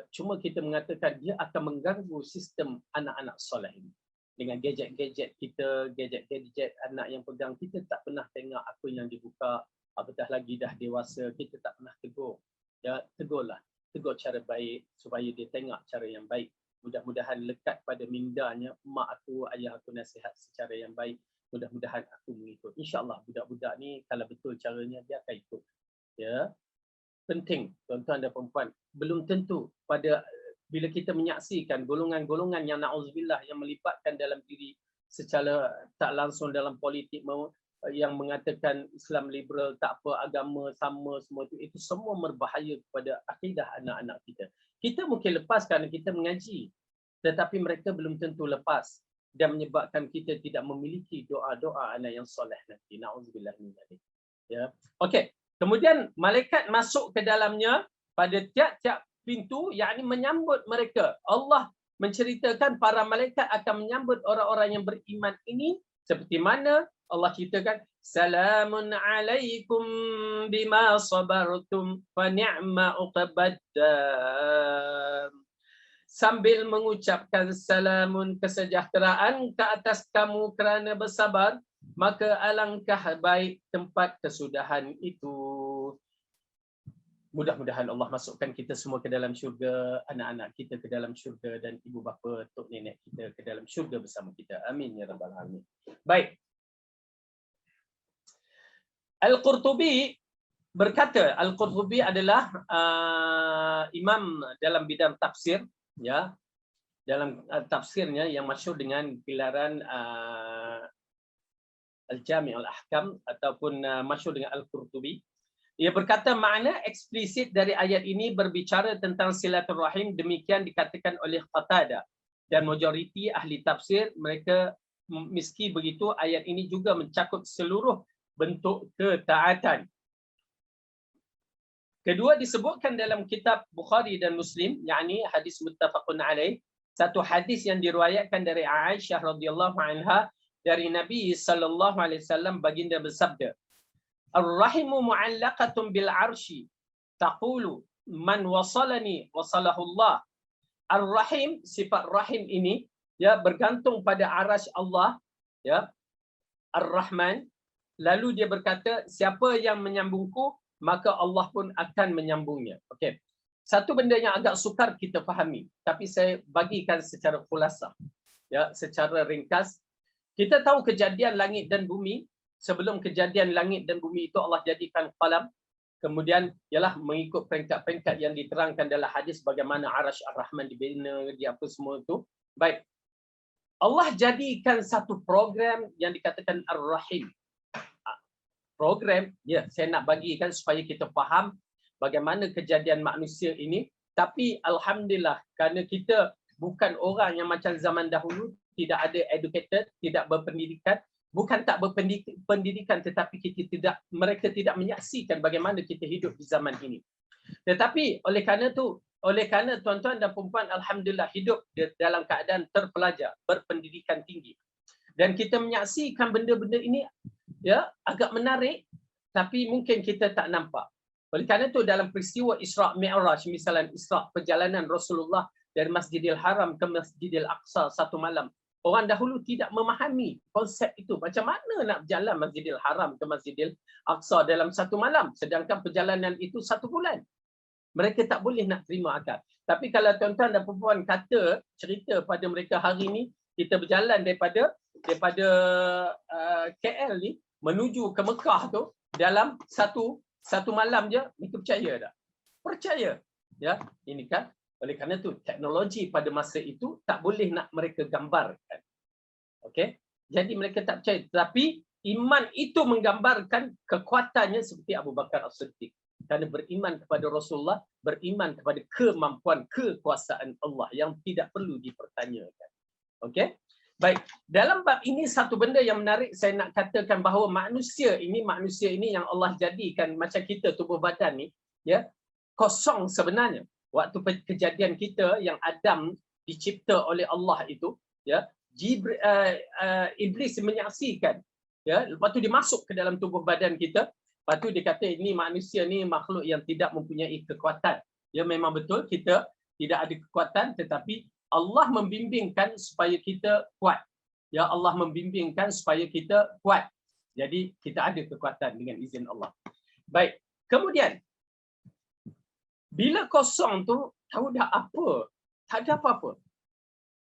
Cuma kita mengatakan dia akan mengganggu sistem anak-anak soleh ini. Dengan gadget-gadget kita, gadget-gadget anak yang pegang, kita tak pernah tengok apa yang dibuka, apatah lagi dah dewasa, kita tak pernah tegur. Ya, tegurlah. Tegur cara baik supaya dia tengok cara yang baik. Mudah-mudahan lekat pada mindanya, mak aku, ayah aku nasihat secara yang baik. Mudah-mudahan aku mengikut. InsyaAllah budak-budak ni kalau betul caranya, dia akan ikut. Ya, penting tuan-tuan dan perempuan. Belum tentu pada bila kita menyaksikan golongan-golongan yang na'udzubillah yang melibatkan dalam diri secara tak langsung dalam politik yang mengatakan Islam liberal, tak apa, agama sama, semua itu semua berbahaya kepada akidah anak-anak kita. Kita mungkin lepas kerana kita mengaji, tetapi mereka belum tentu lepas. dan menyebabkan kita tidak memiliki doa-doa anak yang soleh nanti. Na'udzubillah min dzalik. Ya. Okey. Kemudian malaikat masuk ke dalamnya pada tiap-tiap pintu, yakni menyambut mereka. Allah menceritakan para malaikat akan menyambut orang-orang yang beriman ini seperti mana Allah ceritakan, salamun alaikum bima sabartum fa ni'ma uqbaddar. Sambil mengucapkan salamun, kesejahteraan ke atas kamu kerana bersabar, maka alangkah baik tempat kesudahan itu. Mudah-mudahan Allah masukkan kita semua ke dalam syurga, anak-anak kita ke dalam syurga, dan ibu bapa, tok nenek kita ke dalam syurga bersama kita. Amin ya rabbal alamin. Baik. Al-Qurtubi berkata, Al-Qurtubi adalah imam dalam bidang tafsir, ya. Dalam tafsirnya yang masyhur dengan gelaran Al-Jami' Al-Ahkam ataupun masyhur dengan Al-Qurtubi. Ia berkata makna eksplisit dari ayat ini berbicara tentang silaturahim, demikian dikatakan oleh Qatadah dan majoriti ahli tafsir mereka meski begitu ayat ini juga mencakup seluruh bentuk ketaatan. Kedua disebutkan dalam kitab Bukhari dan Muslim, yakni hadis muttafaqun alaih, satu hadis yang diriwayatkan dari Aisyah radhiyallahu anha dari Nabi sallallahu alaihi wasallam, baginda bersabda, Ar-rahimu mu'allaqatun bil arshi taqulu man wasalani wasalahu Allah. Ar-rahim, sifat rahim ini ya bergantung pada arasy Allah, ya. Ar-Rahman, lalu dia berkata siapa yang menyambungku maka Allah pun akan menyambungnya. Okey. Satu benda yang agak sukar kita fahami, tapi saya bagikan secara khulasah, ya, secara ringkas. Kita tahu kejadian langit dan bumi. Sebelum kejadian langit dan bumi itu Allah jadikan qalam. Kemudian ialah mengikut peringkat-peringkat yang diterangkan dalam hadis bagaimana arasy Ar-Rahman dibina, dia apa semua itu. Baik. Allah jadikan satu program yang dikatakan Ar-Rahim. Program, ya, saya nak bagikan supaya kita faham bagaimana kejadian manusia ini. Tapi alhamdulillah kerana kita bukan orang yang macam zaman dahulu, tidak ada educated, tidak berpendidikan. Bukan tak berpendidikan, tetapi mereka tidak menyaksikan bagaimana kita hidup di zaman ini. Tetapi oleh kerana tuan-tuan dan puan-puan alhamdulillah hidup dalam keadaan terpelajar, berpendidikan tinggi. Dan kita menyaksikan benda-benda ini ya agak menarik, tapi mungkin kita tak nampak. Oleh kerana itu dalam peristiwa Isra' Mi'raj, misalnya Isra' perjalanan Rasulullah dari Masjidil Haram ke Masjidil Aqsa satu malam, orang dahulu tidak memahami konsep itu. Macam mana nak berjalan Masjidil Haram ke Masjidil Aqsa dalam satu malam, sedangkan perjalanan itu 1 bulan. Mereka tak boleh nak terima akal. Tapi kalau tuan-tuan dan puan-puan kata, cerita pada mereka hari ini, kita berjalan daripada KL ni menuju ke Mekah tu dalam satu malam je, mereka percaya tak? Percaya. Ya, ini kan. Oleh kerana itu, teknologi pada masa itu tak boleh nak mereka gambarkan. Okey? Jadi mereka tak percaya. Tapi iman itu menggambarkan kekuatannya seperti Abu Bakar As-Siddiq. Kerana beriman kepada Rasulullah, beriman kepada kemampuan, kekuasaan Allah yang tidak perlu dipertanyakan. Okey? Baik, dalam bab ini satu benda yang menarik saya nak katakan bahawa manusia ini yang Allah jadikan macam kita tubuh badan ni, ya, kosong sebenarnya. Waktu kejadian kita yang Adam dicipta oleh Allah itu, ya, Iblis menyaksikan, ya, lepas tu dia masuk ke dalam tubuh badan kita, lepas tu dia kata ini manusia ni makhluk yang tidak mempunyai kekuatan. Ya, memang betul kita tidak ada kekuatan, tetapi Allah membimbingkan supaya kita kuat. Ya, Allah membimbingkan supaya kita kuat. Jadi kita ada kekuatan dengan izin Allah. Baik, kemudian bila kosong tu, tahu dah apa? Tak ada apa-apa.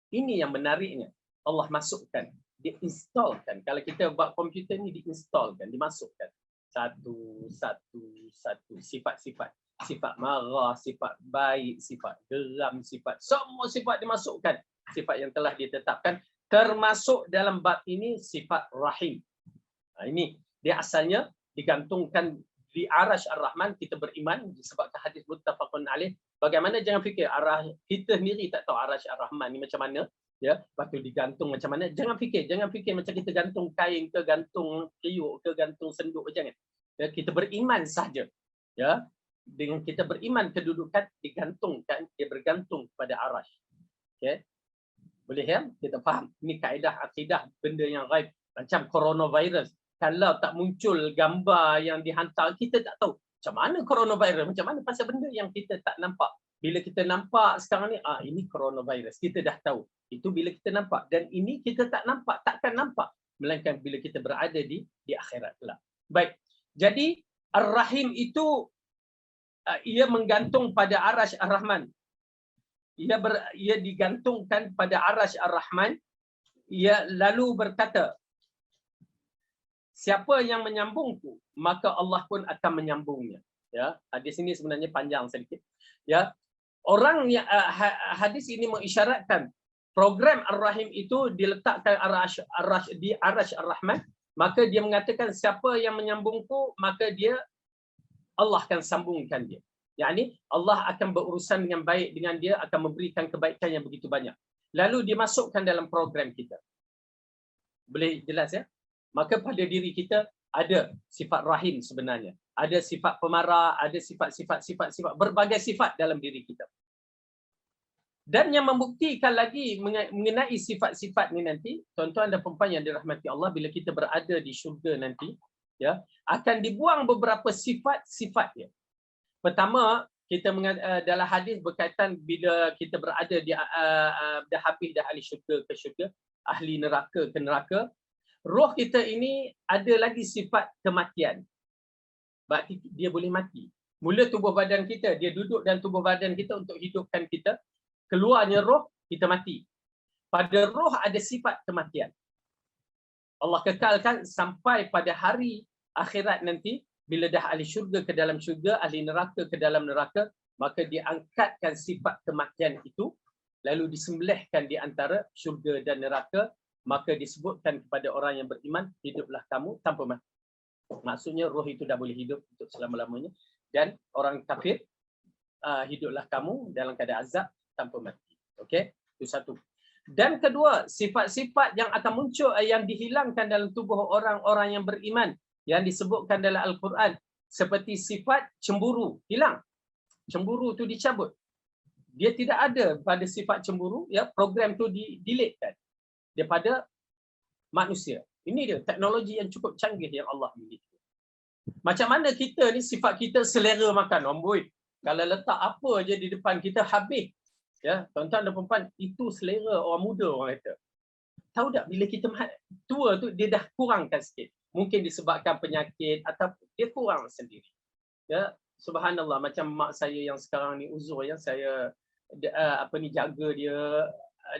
Ini yang menariknya. Allah masukkan, diinstalkan. Kalau kita buat komputer ni, diinstalkan, dimasukkan. Satu. Sifat-sifat. Sifat marah, sifat baik, sifat geram, semua sifat dimasukkan. Sifat yang telah ditetapkan. Termasuk dalam bab ini, sifat rahim. Ini, dia asalnya digantungkan di arasy Ar-Rahman. Kita beriman disebabkan hadis muttafaqun alaih. Bagaimana jangan fikir kita sendiri tak tahu arasy Ar-Rahman ni macam mana. Ya, lepas tu digantung macam mana? Jangan fikir macam kita gantung kain ke, gantung kriuk ke, gantung senduk, jangan. Ya, kita beriman saja. Ya, dengan kita beriman kedudukan digantungkan, dia bergantung pada arasy. Okey. Boleh ya? Kita faham. Ini kaedah akidah benda yang ghaib. Macam coronavirus. Kalau tak muncul gambar yang dihantar, kita tak tahu. Macam mana coronavirus? Macam mana pasal benda yang kita tak nampak. Bila kita nampak sekarang ni, ini coronavirus. Kita dah tahu. Itu bila kita nampak. Dan ini kita tak nampak, takkan nampak. Melainkan bila kita berada di akhirat kelak. Baik. Jadi, Ar-Rahim itu, ia menggantung pada arasy Ar-Rahman. Ia digantungkan pada arasy Ar-Rahman. Ia lalu berkata, siapa yang menyambungku, maka Allah pun akan menyambungnya. Ya, hadis ini sebenarnya panjang sedikit. Ya, orang yang hadis ini mengisyaratkan program Ar-Rahim itu diletakkan di arasy Ar-Rahman, maka dia mengatakan siapa yang menyambungku, maka Allah akan sambungkan dia. Yakni Allah akan berurusan dengan baik dengan dia, akan memberikan kebaikan yang begitu banyak. Lalu dimasukkan dalam program kita. Boleh jelas ya? Maka pada diri kita ada sifat rahim sebenarnya. Ada sifat pemarah, ada sifat berbagai sifat dalam diri kita. Dan yang membuktikan lagi mengenai sifat-sifat ni nanti, tuan-tuan dan puan yang dirahmati Allah, bila kita berada di syurga nanti, ya, akan dibuang beberapa sifat-sifat dia. Pertama, kita dalam hadis berkaitan bila kita berada di dah habis dah ahli syurga ke syurga, ahli neraka ke neraka, roh kita ini ada lagi sifat kematian. Berarti dia boleh mati. Mula tubuh badan kita, dia duduk dalam tubuh badan kita untuk hidupkan kita. Keluarnya roh, kita mati. Pada roh ada sifat kematian. Allah kekalkan sampai pada hari akhirat nanti, bila dah ahli syurga ke dalam syurga, ahli neraka ke dalam neraka, maka diangkatkan sifat kematian itu, lalu disembelihkan di antara syurga dan neraka, maka disebutkan kepada orang yang beriman, hiduplah kamu tanpa mati. Maksudnya roh itu dah boleh hidup untuk selama-lamanya. Dan orang kafir, hiduplah kamu dalam keadaan azab tanpa mati. Okey? Itu satu. Dan kedua, sifat-sifat yang akan muncul, yang dihilangkan dalam tubuh orang-orang yang beriman, yang disebutkan dalam Al-Quran, seperti sifat cemburu, hilang. Cemburu tu dicabut. Dia tidak ada pada sifat cemburu, ya, program tu di-delete daripada manusia. Ini dia teknologi yang cukup canggih yang Allah miliki. Macam mana kita ni, sifat kita selera makan, amboi. Kalau letak apa je di depan kita habis. Ya, tuan-tuan dan puan, itu selera orang muda orang kata. Tahu tak bila kita tua tu dia dah kurangkan sikit. Mungkin disebabkan penyakit atau dia kurang sendiri. Ya, subhanallah, macam mak saya yang sekarang ni uzur, yang saya jaga dia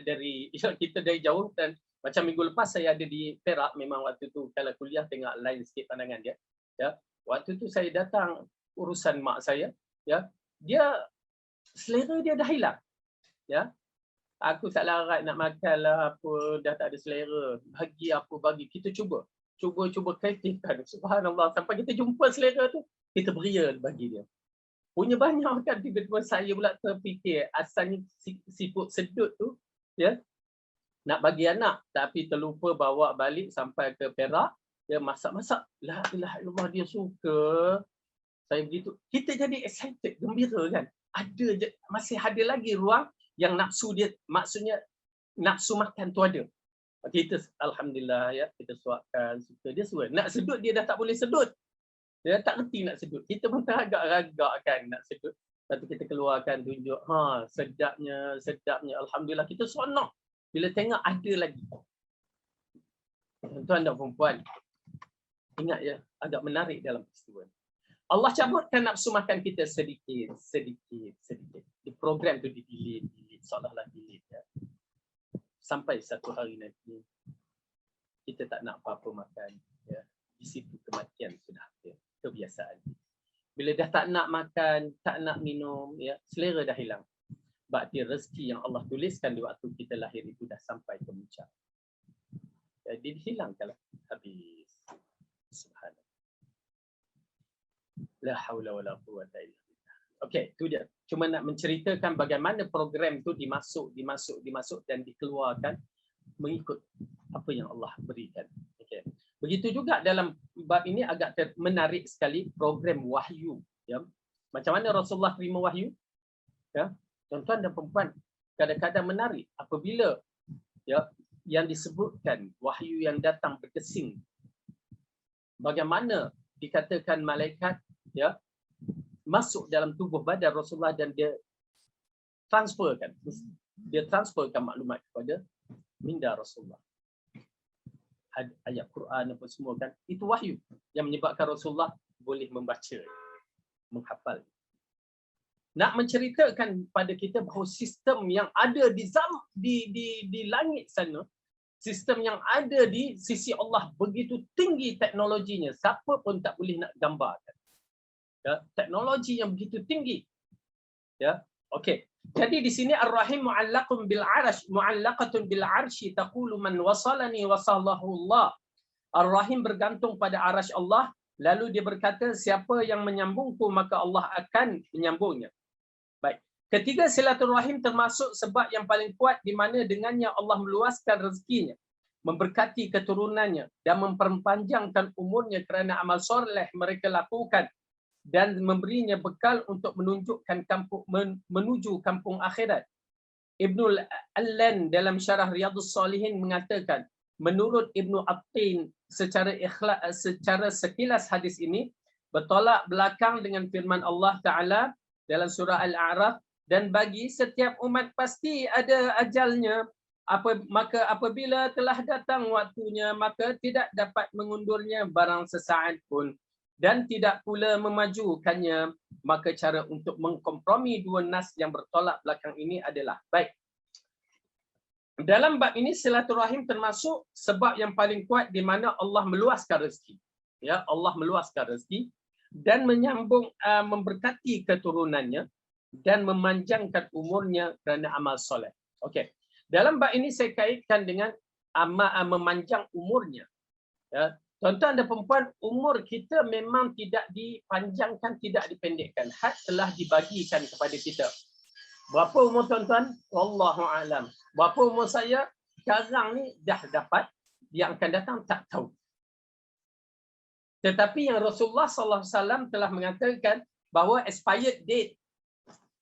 dari kita dari jauh. Dan macam minggu lepas saya ada di Perak, memang waktu tu kalau kuliah tengok lain sikit pandangan dia. Ya, waktu tu saya datang urusan mak saya, ya, dia selera dia dah hilang. Ya, aku tak larat nak makan lah apa, dah tak ada selera. Bagi apa bagi, kita cuba kreatifkan. Subhanallah, sampai kita jumpa selera tu, kita beria bagi dia. Punya banyak kan, tiba-tiba saya pula terfikir, asalnya siput sedut tu, ya, nak bagi anak, tapi terlupa bawa balik sampai ke Perak, dia masak-masak. La ilaha illallah, dia suka. Saya begitu. Kita jadi excited, gembira kan. Masih ada lagi ruang yang nafsu dia, maksudnya nafsu makan tu ada. Kita alhamdulillah, ya, kita suapkan, suka dia suka. Nak sedut dia dah tak boleh sedut. Dia tak reti nak sedut. Kita pun teragak-agak kan nak sedut. Lepas tu kita keluarkan, tunjuk, sedapnya, alhamdulillah, kita seronok bila tengok ada lagi. Tuan-tuan dan puan-puan, ingat ya, agak menarik dalam peristiwa. Allah cabutkan nafsu makan kita sedikit. Di program tu di-delete, seolah-olah delete, ya. Sampai satu hari nanti kita tak nak apa-apa makan, ya. Di situ kematian sudah ada, kebiasaan. Bila dah tak nak makan, tak nak minum, ya, selera dah hilang. Berarti rezeki yang Allah tuliskan di waktu kita lahir itu dah sampai ke puncak. Jadi dihilangkanlah, habis. Subhanallah. La haula wala quwwata illa billah. Okey, itu dia. Cuma nak menceritakan bagaimana program tu dimasuk dan dikeluarkan mengikut apa yang Allah berikan. Okey. Begitu juga dalam bab ini agak menarik sekali program wahyu, ya. Macam mana Rasulullah terima wahyu? Ya. Tuan-tuan dan puan, kadang-kadang menarik apabila ya yang disebutkan wahyu yang datang berkesing. Bagaimana dikatakan malaikat ya masuk dalam tubuh badan Rasulullah dan dia transferkan maklumat kepada minda Rasulullah. Ayat Quran apa semua kan, itu wahyu yang menyebabkan Rasulullah boleh membaca, menghafal. Nak menceritakan pada kita bahawa sistem yang ada di langit sana, sistem yang ada di sisi Allah begitu tinggi teknologinya, siapa pun tak boleh nak gambarkan. Ya, teknologi yang begitu tinggi. Ya, okey. Jadi di sini Ar-Rahim mu'allaqun bil 'arsy, mu'allaqatun bil 'arsy taqulu man wasalani wasallahu Allah. Ar-Rahim bergantung pada arasy Allah, lalu dia berkata siapa yang menyambungku maka Allah akan menyambungnya. Baik. Ketiga, silaturahim termasuk sebab yang paling kuat di mana dengannya Allah meluaskan rezekinya, memberkati keturunannya dan memperpanjangkan umurnya kerana amal soleh mereka lakukan dan memberinya bekal untuk menuju kampung akhirat. Ibnul Allan dalam syarah Riyadhus Salihin mengatakan, menurut Ibnu Attin secara sekilas hadis ini bertolak belakang dengan firman Allah Ta'ala dalam surah Al-A'raf, dan bagi setiap umat pasti ada ajalnya, maka apabila telah datang waktunya maka tidak dapat mengundurnya barang sesaat pun dan tidak pula memajukannya. Maka cara untuk mengkompromi dua nas yang bertolak belakang ini adalah baik. Dalam bab ini silaturahim termasuk sebab yang paling kuat di mana Allah meluaskan rezeki. Ya, Allah meluaskan rezeki dan menyambung memberkati keturunannya dan memanjangkan umurnya kerana amal soleh. Okey. Dalam bab ini saya kaitkan dengan memanjang umurnya. Ya, tuan-tuan dan puan, umur kita memang tidak dipanjangkan, tidak dipendekkan. Had telah dibagikan kepada kita. Berapa umur tuan-tuan? Wallahu alam. Berapa umur saya? Sekarang ni dah dapat, yang akan datang tak tahu. Tetapi yang Rasulullah SAW telah mengatakan bahawa expired date,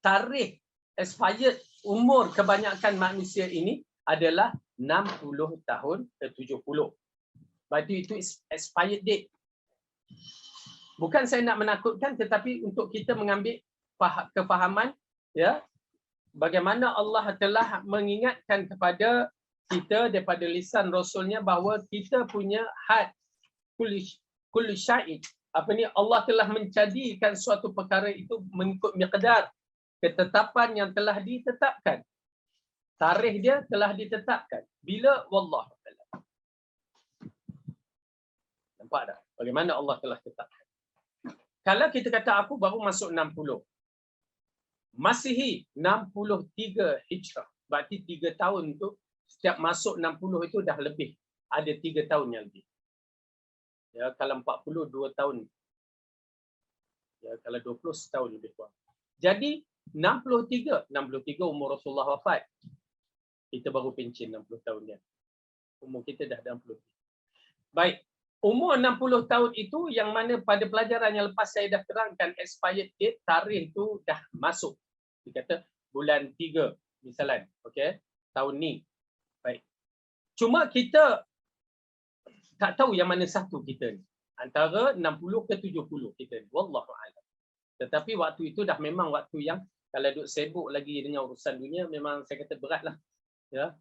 tarikh expired umur kebanyakan manusia ini adalah 60 tahun ke 70. Berarti itu expired date. Bukan saya nak menakutkan, tetapi untuk kita mengambil kefahaman ya, bagaimana Allah telah mengingatkan kepada kita daripada lisan Rasulnya bahawa kita punya had kulli syai'. Allah telah menjadikan suatu perkara itu mengikut miqdar, ketetapan yang telah ditetapkan. Tarikh dia telah ditetapkan. Bila? Wallahu a'lam. Nampak tak? Bagaimana Allah telah tetapkan. Kalau kita kata aku baru masuk 60. Masihi 63 Hijrah. Berarti 3 tahun tu, setiap masuk 60 itu dah lebih. Ada 3 tahun yang lebih. Ya, kalau 40, 2 tahun. Ya, kalau 20, setahun lebih kurang. Jadi 63 umur Rasulullah wafat. Kita baru pencen 60 tahun dia. Umur kita dah 60. Baik. Umur 60 tahun itu yang mana pada pelajaran yang lepas saya dah terangkan expired date, tarikh tu dah masuk. Dia kata bulan 3 misalan, okey, tahun ni. Baik. Cuma kita tak tahu yang mana satu kita ni. Antara 60 ke 70 kita ni. Wallahu a'lam. Tetapi waktu itu dah memang waktu yang kalau duk sibuk lagi dengan urusan dunia, memang saya kata beratlah. Ya.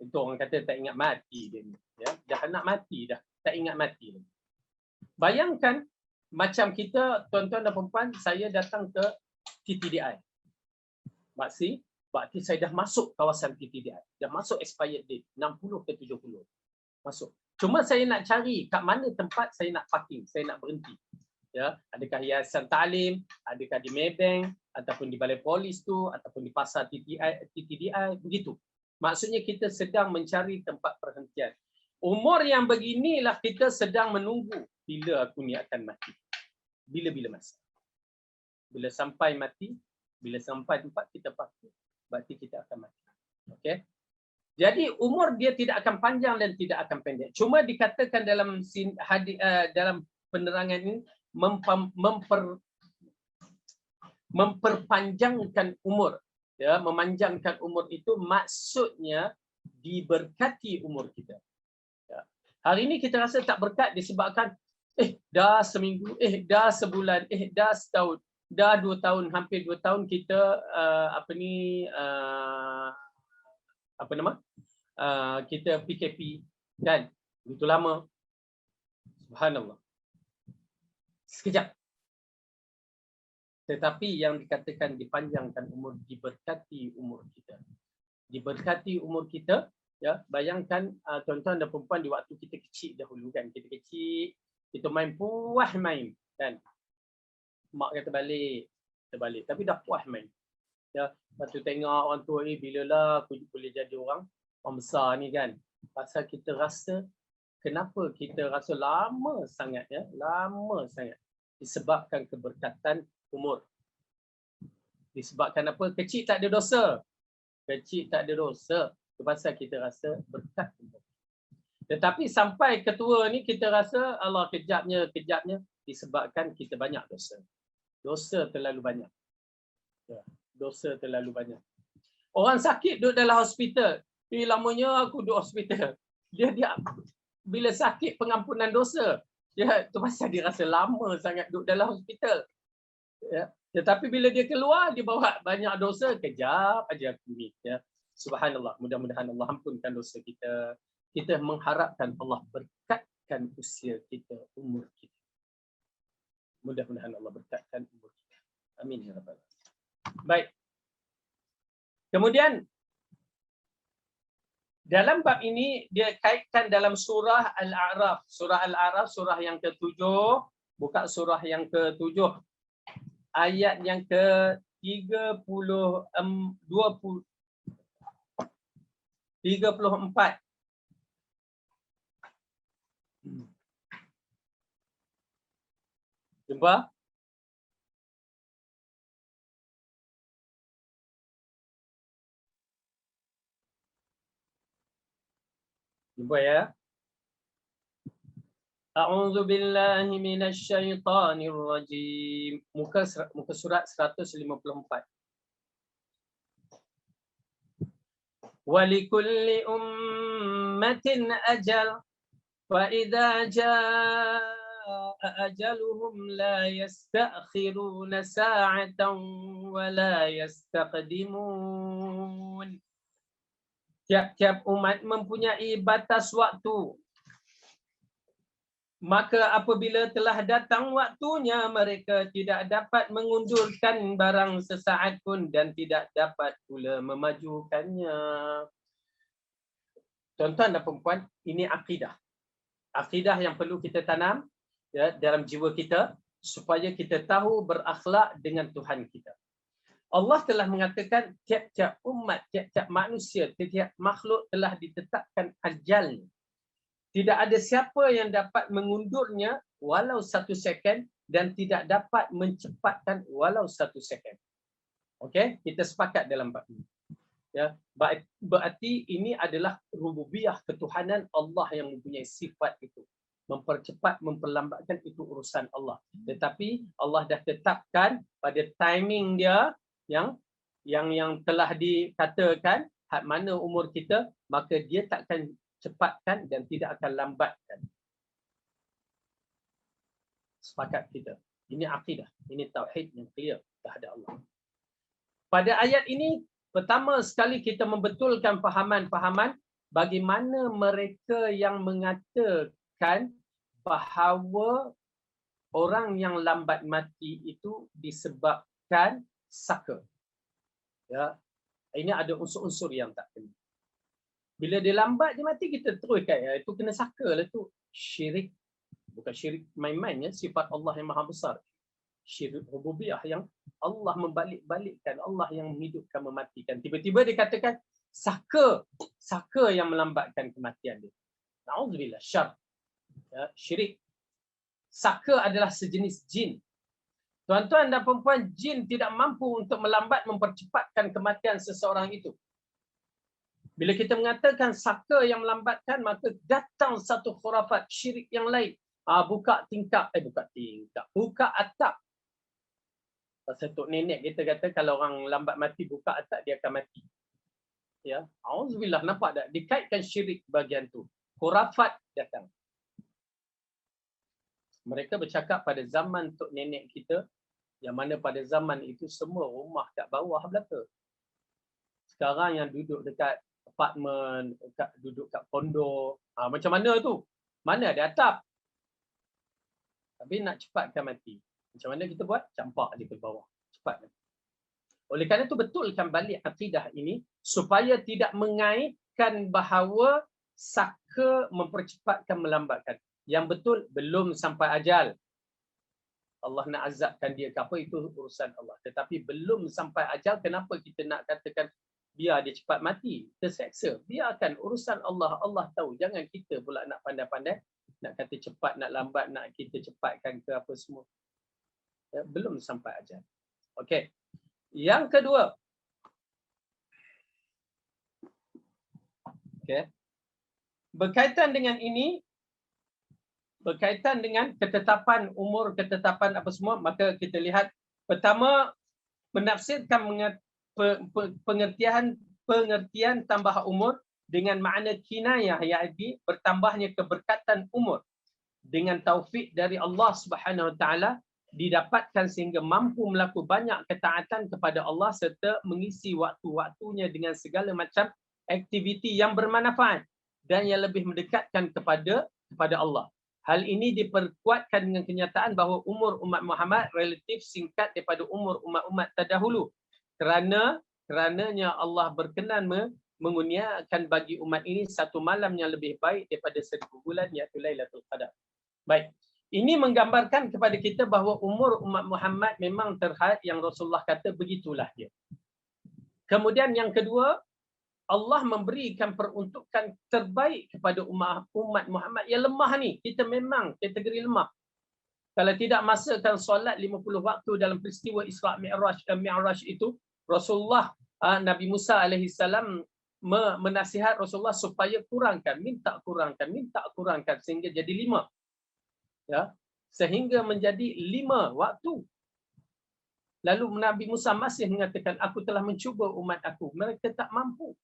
Itu orang kata tak ingat mati dia ni. Ya, dah nak mati dah. Tak ingat mati. Bayangkan macam kita, tuan-tuan dan puan, saya datang ke TTDI. Berarti saya dah masuk kawasan TTDI. Dah masuk expired date 60 ke 70. Masuk. Cuma saya nak cari kat mana tempat saya nak parking, saya nak berhenti. Ya, adakah Yayasan Ta'lim, adakah di Maybank, ataupun di Balai Polis tu, ataupun di pasar TTDI, begitu. Maksudnya kita sedang mencari tempat perhentian. Umur yang beginilah kita sedang menunggu bila aku ni akan mati. Bila-bila masa. Bila sampai mati, bila sampai tempat kita pasti, berarti kita akan mati. Okey. Jadi umur dia tidak akan panjang dan tidak akan pendek. Cuma dikatakan dalam dalam penerangan ini memperpanjangkan umur. Ya, memanjangkan umur itu maksudnya diberkati umur kita. Ya. Hari ini kita rasa tak berkat disebabkan dah seminggu, dah sebulan, dah setahun, dah 2 tahun, hampir 2 tahun kita kita PKP kan. Begitu lama. Subhanallah. Sekejap. Tetapi yang dikatakan dipanjangkan umur, diberkati umur kita. Diberkati umur kita, ya, bayangkan tuan-tuan dan perempuan di waktu kita kecil dahulu kan. Kita kecil, kita main puas main kan. Mak kata balik, kita balik. Tapi dah puas main. Ya, lepas tu tengok orang tua ni bilalah aku boleh jadi orang besar ni kan. Pasal kita rasa, kenapa kita rasa lama sangat ya, lama sangat. Disebabkan keberkatan umur. Disebabkan apa? Kecil tak ada dosa. Kecil tak ada dosa. Itu pasal kita rasa berkat umur. Tetapi sampai ketua ni kita rasa Allah kejapnya disebabkan kita banyak dosa. Dosa terlalu banyak. Ya, dosa terlalu banyak. Orang sakit duduk dalam hospital. Lamanya aku duduk hospital. Dia bila sakit pengampunan dosa. Ya, tu pasal dia rasa lama sangat duduk dalam hospital. Ya. Tetapi bila dia keluar, dia bawa banyak dosa, kejap aja kulit. Ya. Subhanallah, mudah-mudahan Allah ampunkan dosa kita. Kita mengharapkan Allah berkatkan usia kita, umur kita. Mudah-mudahan Allah berkatkan umur kita. Amin ya rabbal alamin. Baik. Kemudian dalam bab ini dia kaitkan dalam surah Al-A'raf. Surah Al-A'raf surah yang ke-7, buka surah yang ke-7. Ayat yang ke-34. Jumpa? Jumpa ya? A'udzu billahi minasy syaithanir rajim. Muka surat 154. Walikulli ummatin ajal fa idza jaa ajaluhum la yasta'khiruna sa'atan wa la yastaqdimun. Tiap-tiap umat mempunyai batas waktu. Maka apabila telah datang waktunya, mereka tidak dapat mengundurkan barang sesaat pun dan tidak dapat pula memajukannya. Tuan-tuan dan perempuan, ini akidah. Akidah yang perlu kita tanam ya, dalam jiwa kita supaya kita tahu berakhlak dengan Tuhan kita. Allah telah mengatakan tiap-tiap umat, tiap-tiap manusia, tiap-tiap makhluk telah ditetapkan ajalnya. Tidak ada siapa yang dapat mengundurnya walau 1 second dan tidak dapat mencepatkan walau 1 second. Okey, kita sepakat dalam bab ini. Ya, berarti ini adalah rububiyah ketuhanan Allah yang mempunyai sifat itu. Mempercepat, memperlambatkan itu urusan Allah. Tetapi Allah dah tetapkan pada timing dia yang telah dikatakan had mana umur kita, maka dia takkan cepatkan dan tidak akan lambatkan. Sepakat kita. Ini akidah, ini tauhid yang clear terhadap Allah. Pada ayat ini pertama sekali kita membetulkan fahaman-fahaman bagaimana mereka yang mengatakan bahawa orang yang lambat mati itu disebabkan saka. Ya, ini ada unsur-unsur yang tak kena. Bila dia lambat dia mati, kita teruskan ya, itu kena saka lah tu. Syirik, bukan syirik main-main ya, sifat Allah yang maha besar. Syirik rububiyah yang Allah membalik-balikkan, Allah yang menghidupkan, mematikan. Tiba-tiba dia katakan saka yang melambatkan kematian dia. Na'udzubillah, syar. Ya, syirik. Saka adalah sejenis jin. Tuan-tuan dan perempuan, jin tidak mampu untuk melambat mempercepatkan kematian seseorang itu. Bila kita mengatakan saka yang melambatkan, maka datang satu khurafat syirik yang lain. Buka atap. Pasal tok nenek kita kata kalau orang lambat mati, buka atap dia akan mati. Ya, auzubillah, nampak tak? Dikaitkan syirik bagian tu. Khurafat datang. Mereka bercakap pada zaman tok nenek kita, yang mana pada zaman itu semua rumah kat bawah belaka. Sekarang yang duduk dekat apartmen, duduk kat kondo, macam mana tu? Mana ada atap? Tapi nak cepatkan mati. Macam mana kita buat? Campak dia ke bawah. Cepat. Oleh kerana itu betulkan balik akidah ini supaya tidak mengaitkan bahawa saka mempercepatkan melambatkan. Yang betul belum sampai ajal. Allah nak azabkan dia ke apa, itu urusan Allah. Tetapi belum sampai ajal, kenapa kita nak katakan biar dia cepat mati, terseksa? Biarkan urusan Allah, Allah tahu. Jangan kita pula nak pandai-pandai, nak kata cepat, nak lambat, nak kita cepatkan ke apa semua. Ya, belum sampai ajal. Okey. Yang kedua. Okey. Berkaitan dengan ini, berkaitan dengan ketetapan umur, ketetapan apa semua, maka kita lihat pertama menafsirkan pengertian tambah umur dengan makna kinayah, iaitu bertambahnya keberkatan umur dengan taufik dari Allah Subhanahu Wa Taala didapatkan sehingga mampu melakukan banyak ketaatan kepada Allah serta mengisi waktu-waktunya dengan segala macam aktiviti yang bermanfaat dan yang lebih mendekatkan kepada Allah. Hal ini diperkuatkan dengan kenyataan bahawa umur umat Muhammad relatif singkat daripada umur umat-umat terdahulu. Kerananya Allah berkenan mengurniakan bagi umat ini satu malam yang lebih baik daripada 1000 bulan, iaitu Lailatul Qadar. Baik. Ini menggambarkan kepada kita bahawa umur umat Muhammad memang terhad yang Rasulullah kata begitulah dia. Kemudian yang kedua, Allah memberikan peruntukan terbaik kepada umat Muhammad yang lemah ni. Kita memang kategori lemah. Kalau tidak masakan solat 50 waktu dalam peristiwa Isra' Mi'raj itu, Rasulullah Nabi Musa alaihissalam menasihat Rasulullah supaya minta kurangkan sehingga jadi 5. Ya, sehingga menjadi 5 waktu. Lalu Nabi Musa masih mengatakan, aku telah mencuba umat aku, mereka tak mampu.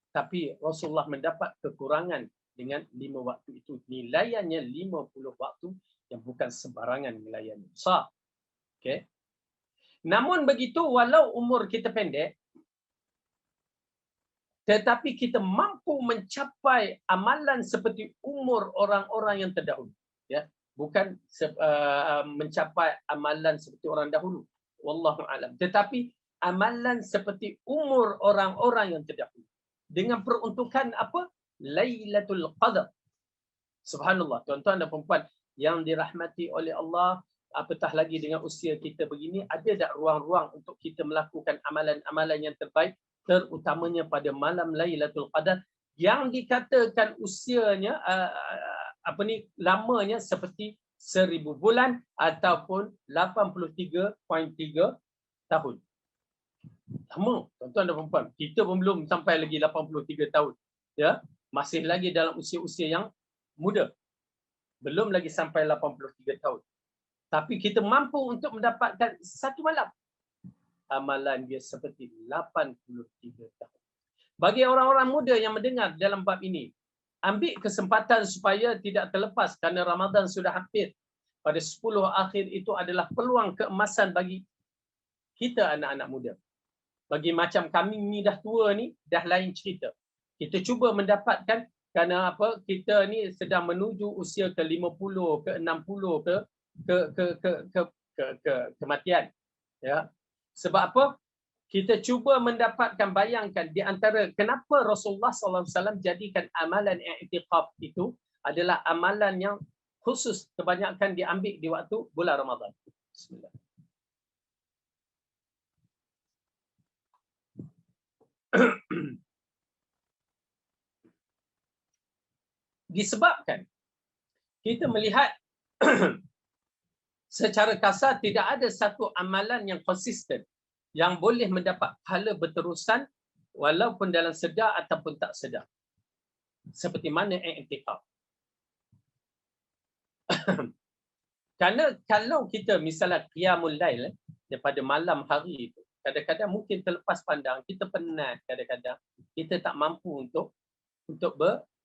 Tapi Rasulullah mendapat kekurangan dengan 5 waktu itu. Nilaiannya 50 waktu yang bukan sembarangan nilaiannya. Besar. Okay. Namun begitu, walau umur kita pendek, tetapi kita mampu mencapai amalan seperti umur orang-orang yang terdahulu. Ya, bukan mencapai amalan seperti orang dahulu. Wallahu a'lam. Tetapi amalan seperti umur orang-orang yang terdahulu. Dengan peruntukan apa? Lailatul Qadar. Subhanallah, tuan-tuan dan puan yang dirahmati oleh Allah, apatah lagi dengan usia kita begini, ada tak ruang-ruang untuk kita melakukan amalan-amalan yang terbaik, terutamanya pada malam Lailatul Qadar yang dikatakan usianya lamanya seperti 1000 bulan ataupun 83.3 tahun. Lama, tuan-tuan dan puan. Kita pun belum sampai lagi 83 tahun. Ya, masih lagi dalam usia-usia yang muda. Belum lagi sampai 83 tahun. Tapi kita mampu untuk mendapatkan satu malam. Amalan dia seperti 83 tahun. Bagi orang-orang muda yang mendengar dalam bab ini, ambil kesempatan supaya tidak terlepas kerana Ramadan sudah hampir. Pada 10 akhir itu adalah peluang keemasan bagi kita anak-anak muda. Bagi macam kami ni dah tua ni, dah lain cerita. Kita cuba mendapatkan, kerana apa? Kita ni sedang menuju usia ke 50, ke 60, ke kematian. Ya. Sebab apa? Kita cuba mendapatkan, bayangkan di antara kenapa Rasulullah SAW jadikan amalan i'tikaf itu adalah amalan yang khusus, kebanyakan diambil di waktu bulan Ramadan. Bismillah. Disebabkan kita melihat Secara kasar tidak ada satu amalan yang konsisten yang boleh mendapat pahala berterusan walaupun dalam sedar ataupun tak sedar. Seperti mana i'tikaf. Kerana kalau kita misalnya qiyamul lail daripada malam hari itu, kadang-kadang mungkin terlepas pandang, kita penat kadang-kadang, kita tak mampu untuk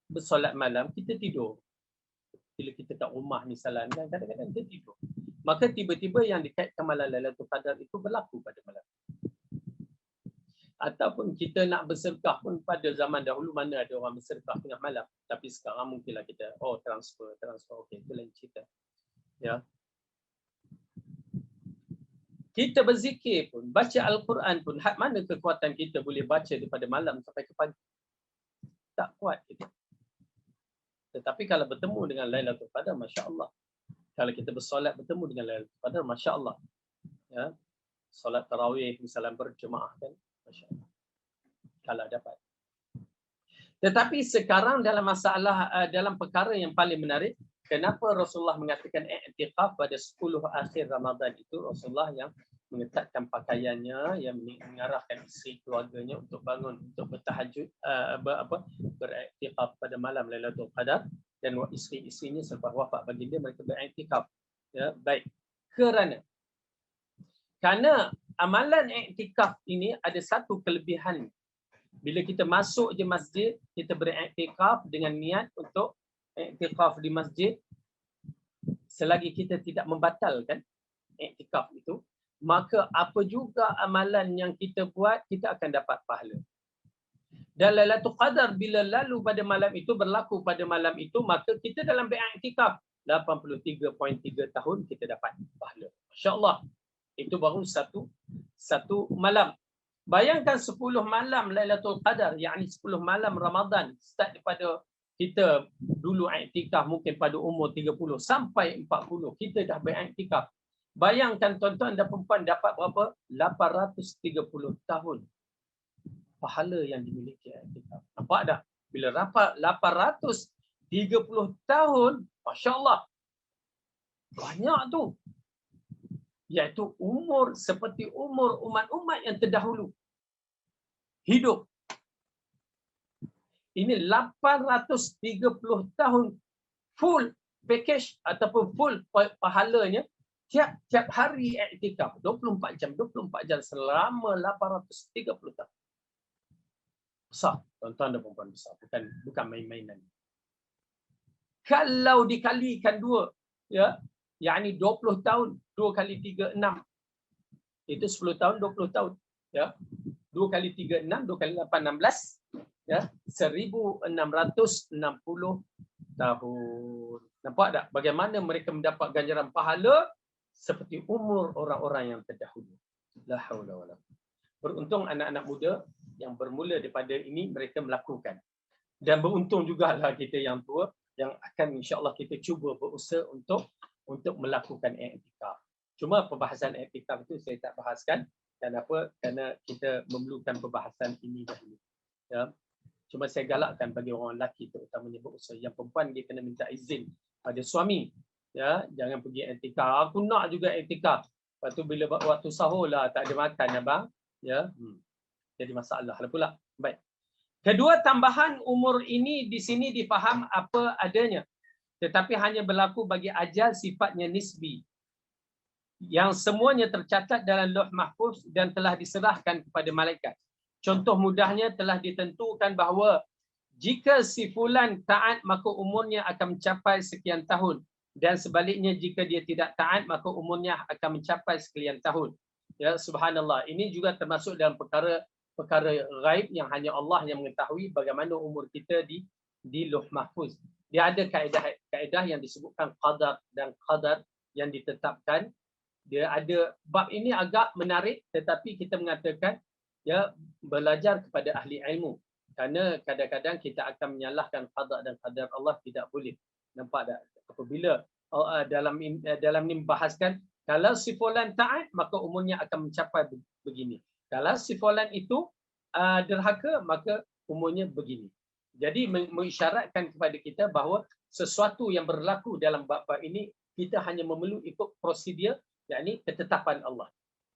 bersolat malam, kita tidur. Bila kita kat rumah misalnya, kadang-kadang kita tidur. Maka tiba-tiba yang dikaitkan malam Lailatul Qadar itu berlaku pada malam. Ataupun kita nak bersedekah pun pada zaman dahulu mana ada orang bersedekah tengah malam. Tapi sekarang mungkinlah kita, transfer, okey, itu lain cerita. Ya. Kita berzikir pun, baca Al-Quran pun, had mana kekuatan kita boleh baca daripada malam sampai ke pagi? Tak kuat kita. Tetapi kalau bertemu dengan Lailatul Qadar, Masya Allah. Kalau kita bersolat bertemu dengan Lailatul Qadar, Masya Allah. Ya. Solat tarawih misalnya berjemaah kan, Masya Allah. Kalau dapat. Tetapi sekarang dalam masalah, dalam perkara yang paling menarik, kenapa Rasulullah mengatakan i'tikaf pada 10 akhir Ramadan itu, Rasulullah yang mengetatkan pakaiannya, yang mengarahkan isteri keluarganya untuk bangun, untuk bertahajud, beriktikaf pada malam Lailatul Qadar, dan isteri-isterinya selepas wafat baginda mereka beriktikaf. Ya, baik. Kerana amalan iktikaf ini ada satu kelebihan. Bila kita masuk je masjid, kita beriktikaf dengan niat untuk iktikaf di masjid, selagi kita tidak membatalkan iktikaf itu, maka apa juga amalan yang kita buat, kita akan dapat pahala. Dan Lailatul Qadar bila lalu pada malam itu, berlaku pada malam itu, maka kita dalam beriktikaf 83.3 tahun kita dapat pahala. Masya-Allah. Itu baru satu malam. Bayangkan 10 malam Lailatul Qadar, yakni 10 malam Ramadan, start daripada kita dulu iktikaf mungkin pada umur 30 sampai 40, kita dah beriktikaf. Bayangkan tuan-tuan dan puan dapat berapa? 830 tahun pahala yang dimiliki iktikaf. Nampak dah? Bila dapat 830 tahun, Masya-Allah. Banyak tu. Iaitu umur seperti umur umat-umat yang terdahulu hidup. Ini 830 tahun full package ataupun full pahalanya, tiap hari iktikaf 24 jam selama 830 tahun. Besar, tuan-tuan dan puan-puan, besar, bukan main-mainan. Kalau dikalikan 2, ya, yakni 20 tahun, 2 kali 3 6. Itu 10 tahun, 20 tahun, ya. 2 kali 3 6, 2 kali 8 16, ya. 1660 tahun. Nampak tak bagaimana mereka mendapat ganjaran pahala seperti umur orang-orang yang terdahulu. La haula wala quwwata. Beruntung anak-anak muda yang bermula daripada ini mereka melakukan. Dan beruntung jugalah kita yang tua yang akan insya-Allah kita cuba berusaha untuk melakukan i'tikaf. Cuma perbahasan i'tikaf itu saya tak bahaskan. Kenapa? Kerana kita memerlukan perbahasan ini dahulu. Ya. Cuma saya galakkan bagi orang lelaki terutamanya berusaha. Yang perempuan dia kena minta izin pada suami. Ya, jangan pergi i'tikaf. Aku nak juga i'tikaf. Lepas tu bila waktu sahur lah tak ada makan abang. Ya. Jadi masalah lah pula. Baik. Kedua, tambahan umur ini di sini difaham apa adanya. Tetapi hanya berlaku bagi ajal sifatnya nisbi. Yang semuanya tercatat dalam Lauh Mahfuz dan telah diserahkan kepada malaikat. Contoh mudahnya telah ditentukan bahawa jika si fulan taat maka umurnya akan mencapai sekian tahun. Dan sebaliknya jika dia tidak taat maka umurnya akan mencapai sekian tahun. Ya, subhanallah. Ini juga termasuk dalam perkara ghaib yang hanya Allah yang mengetahui bagaimana umur kita di Lauh Mahfuz. Dia ada kaedah yang disebutkan qadar dan qadar yang ditetapkan. Dia ada bab ini agak menarik tetapi kita mengatakan ya belajar kepada ahli ilmu. Kerana kadang-kadang kita akan menyalahkan qadar dan qadar Allah, tidak boleh. Nampak tak? Apabila dalam ini membahaskan kalau si fulan taat maka umurnya akan mencapai begini. Kalau si fulan itu derhaka maka umurnya begini. Jadi mengisyaratkan kepada kita bahawa sesuatu yang berlaku dalam bab ini, kita hanya memerlu ikut prosedur, yakni ketetapan Allah.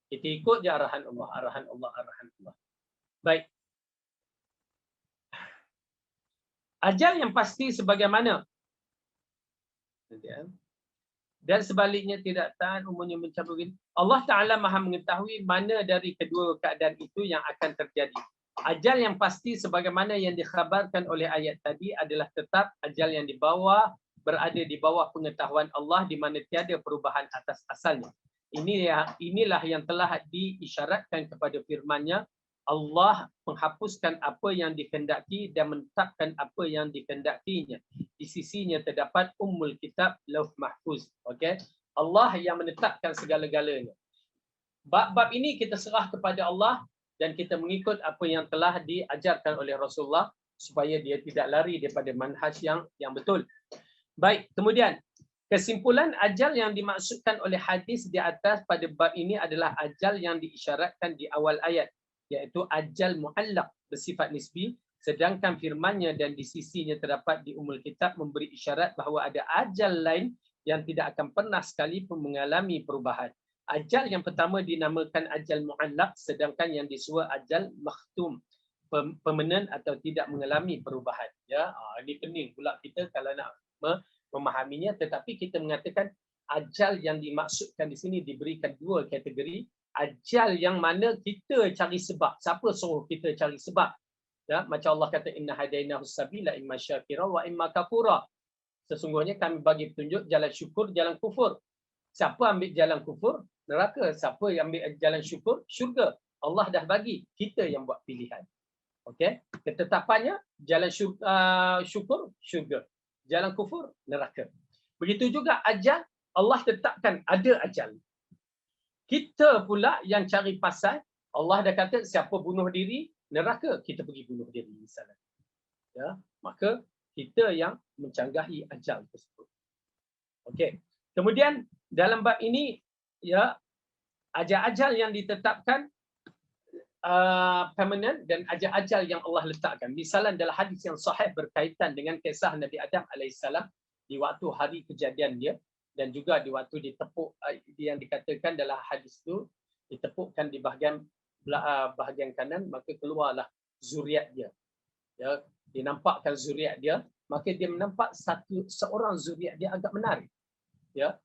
Kita ikut je arahan Allah, arahan Allah, arahan Allah. Baik. Ajal yang pasti sebagaimana dan sebaliknya tidak tahan umumnya mencabut. Allah Ta'ala maha mengetahui mana dari kedua keadaan itu yang akan terjadi. Ajal yang pasti sebagaimana yang dikhabarkan oleh ayat tadi adalah tetap ajal yang berada di bawah pengetahuan Allah di mana tiada perubahan atas asalnya. Inilah yang telah diisyaratkan kepada firman-Nya, Allah menghapuskan apa yang dikehendaki dan menetapkan apa yang dikehendakinya. Di sisinya terdapat Ummul Kitab Lauh Mahfuz. Okey. Allah yang menetapkan segala-galanya. Bab-bab ini kita serah kepada Allah dan kita mengikut apa yang telah diajarkan oleh Rasulullah supaya dia tidak lari daripada manhaj yang betul. Baik, kemudian kesimpulan ajal yang dimaksudkan oleh hadis di atas pada bab ini adalah ajal yang diisyaratkan di awal ayat, iaitu ajal muallaq bersifat nisbi, sedangkan firman-Nya dan di sisinya terdapat di Ummul Kitab memberi isyarat bahawa ada ajal lain yang tidak akan pernah sekali pun mengalami perubahan. Ajal yang pertama dinamakan ajal muallaq, sedangkan yang disua ajal makhtum, permanen atau tidak mengalami perubahan. Ya, ini pening pula kita kalau nak memahaminya, tetapi kita mengatakan ajal yang dimaksudkan di sini diberikan dua kategori. Ajal yang mana kita cari sebab. Siapa suruh kita cari sebab? Ya, macam Allah kata inna hadainahu sabila imma syakira wa imma kafura. Sesungguhnya kami bagi petunjuk jalan syukur, jalan kufur. Siapa ambil jalan kufur? Neraka. Siapa yang ambil jalan syukur? Syurga. Allah dah bagi, kita yang buat pilihan. Okey? Ketetapannya jalan syukur, syurga. Jalan kufur, neraka. Begitu juga ajal, Allah tetapkan ada ajal. Kita pula yang cari pasal, Allah dah kata siapa bunuh diri, neraka, kita pergi bunuh diri misalnya. Ya, maka kita yang mencanggahi ajal tersebut. Okey. Kemudian dalam bab ini, ya, ajal-ajal yang ditetapkan permanent dan ajal-ajal yang Allah letakkan. Misalan dalam hadis yang sahih berkaitan dengan kisah Nabi Adam alaihissalam di waktu hari kejadian dia, dan juga di waktu ditepuk, yang dikatakan dalam hadis itu ditepukkan di bahagian kanan, maka keluarlah zuriat dia. Ya, dinampakkan zuriat dia, maka dia menampak seorang zuriat dia agak menarik. Ya.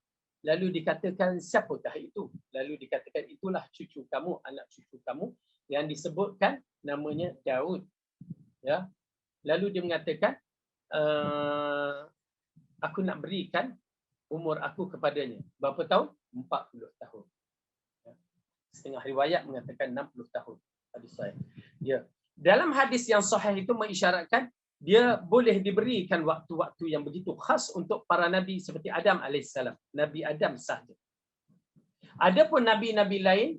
Lalu dikatakan siapakah itu? Lalu dikatakan itulah cucu kamu, anak cucu kamu yang disebutkan namanya Daud. Ya. Lalu dia mengatakan aku nak berikan umur aku kepadanya. Berapa tahun? 40 tahun. Ya. Setengah riwayat mengatakan 60 tahun. Hadis sahih. Ya. Dalam hadis yang sahih itu mengisyaratkan dia boleh diberikan waktu-waktu yang begitu khas untuk para nabi seperti Adam alaihissalam. Nabi Adam sahaja. Adapun nabi-nabi lain,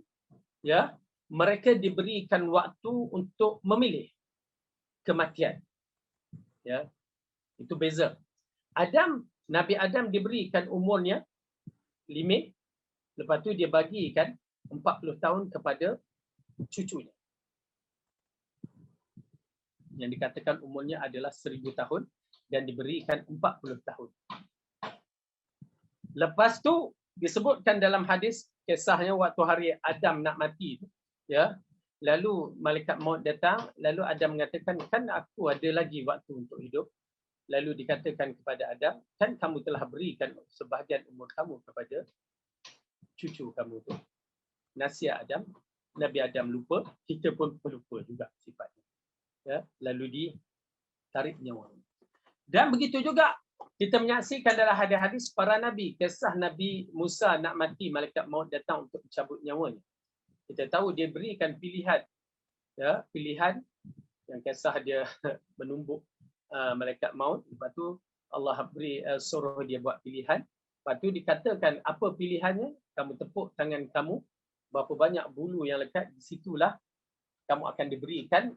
ya, mereka diberikan waktu untuk memilih kematian. Ya. Itu beza. Nabi Adam diberikan umurnya limit, lepas tu dia bagikan 40 tahun kepada cucunya. Yang dikatakan umurnya adalah 1000 tahun dan diberikan 40 tahun. Lepas tu disebutkan dalam hadis kisahnya waktu hari Adam nak mati tu, ya. Lalu malaikat maut datang, lalu Adam mengatakan, kan aku ada lagi waktu untuk hidup. Lalu dikatakan kepada Adam, kan kamu telah berikan sebahagian umur kamu kepada cucu kamu tu. Nasihat Adam, Nabi Adam lupa, kita pun lupa juga sifatnya. Ya, lalu ditarik nyawa. Dan begitu juga kita menyaksikan dalam hadis-hadis para nabi, kisah Nabi Musa nak mati, malaikat maut datang untuk mencabut nyawanya. Kita tahu dia berikan pilihan, ya, pilihan yang kisah dia menumbuk malaikat maut. Lepas tu Allah beri suruh dia buat pilihan. Lepas tu dikatakan apa pilihannya? Kamu tepuk tangan kamu, berapa banyak bulu yang lekat, di situlah kamu akan diberikan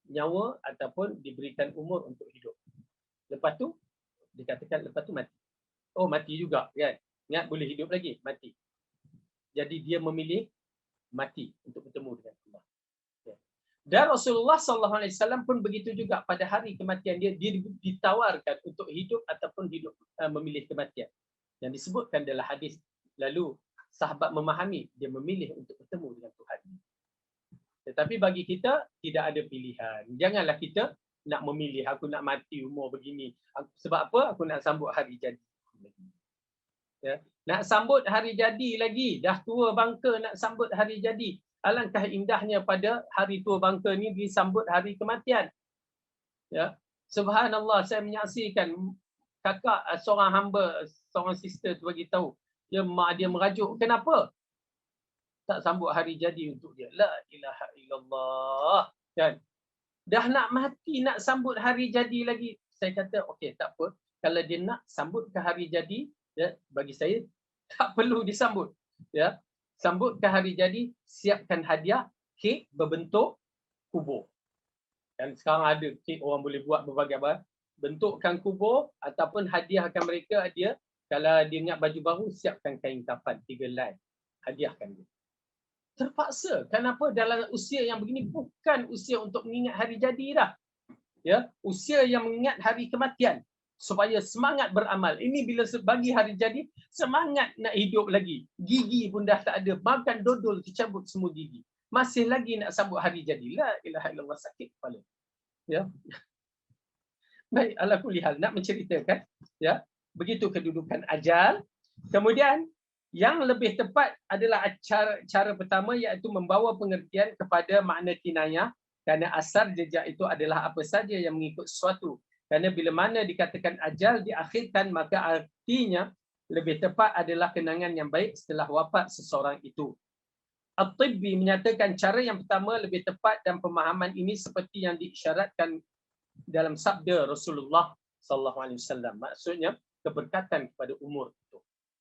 nyawa ataupun diberikan umur untuk hidup. Lepas tu dikatakan lepas tu mati. Oh, mati juga kan? Ingat boleh hidup lagi, mati. Jadi dia memilih mati untuk bertemu dengan Allah. Dan Rasulullah SAW pun begitu juga pada hari kematian dia, dia ditawarkan untuk hidup ataupun hidup memilih kematian. Yang disebutkan dalam hadis. Lalu sahabat memahami dia memilih untuk bertemu dengan Tuhan. Tetapi bagi kita tidak ada pilihan. Janganlah kita nak memilih aku nak mati umur begini. Sebab apa? Aku nak sambut hari jadi. Ya. Nak sambut hari jadi lagi. Dah tua bangka nak sambut hari jadi. Alangkah indahnya pada hari tua bangka ni disambut hari kematian. Ya. Subhanallah, saya menyaksikan kakak seorang hamba, seorang sister tu bagi tahu. Mak dia merajuk. Kenapa? Tak sambut hari jadi untuk dia. La ilaha illallah. Kan? Dah nak mati, nak sambut hari jadi lagi. Saya kata, okey, tak apa. Kalau dia nak sambut ke hari jadi, ya, bagi saya, tak perlu disambut. Ya. Sambut ke hari jadi, siapkan hadiah, kek berbentuk kubur. Dan sekarang ada kek orang boleh buat berbagai bentukkan kubur ataupun hadiahkan mereka dia. Kalau dia ingat baju baru, siapkan kain kafan 3 helai. Hadiahkan dia. Terpaksa. Kenapa dalam usia yang begini bukan usia untuk mengingat hari jadi dah. Ya, usia yang mengingat hari kematian supaya semangat beramal. Ini bila bagi hari jadi, semangat nak hidup lagi. Gigi pun dah tak ada. Makan dodol dicabut semua gigi. Masih lagi nak sambut hari jadi. La ilaha illallah, sakit kepala. Ya. Baik, ala kulli hal nak menceritakan, ya, begitu kedudukan ajal. Kemudian yang lebih tepat adalah cara pertama iaitu membawa pengertian kepada makna kinayah, kerana asal jejak itu adalah apa saja yang mengikut sesuatu. Kerana bila mana dikatakan ajal diakhirkan, maka artinya lebih tepat adalah kenangan yang baik setelah wafat seseorang itu. At-Tibbi menyatakan cara yang pertama lebih tepat dan pemahaman ini seperti yang diisyaratkan dalam sabda Rasulullah SAW. Maksudnya keberkatan kepada umur itu.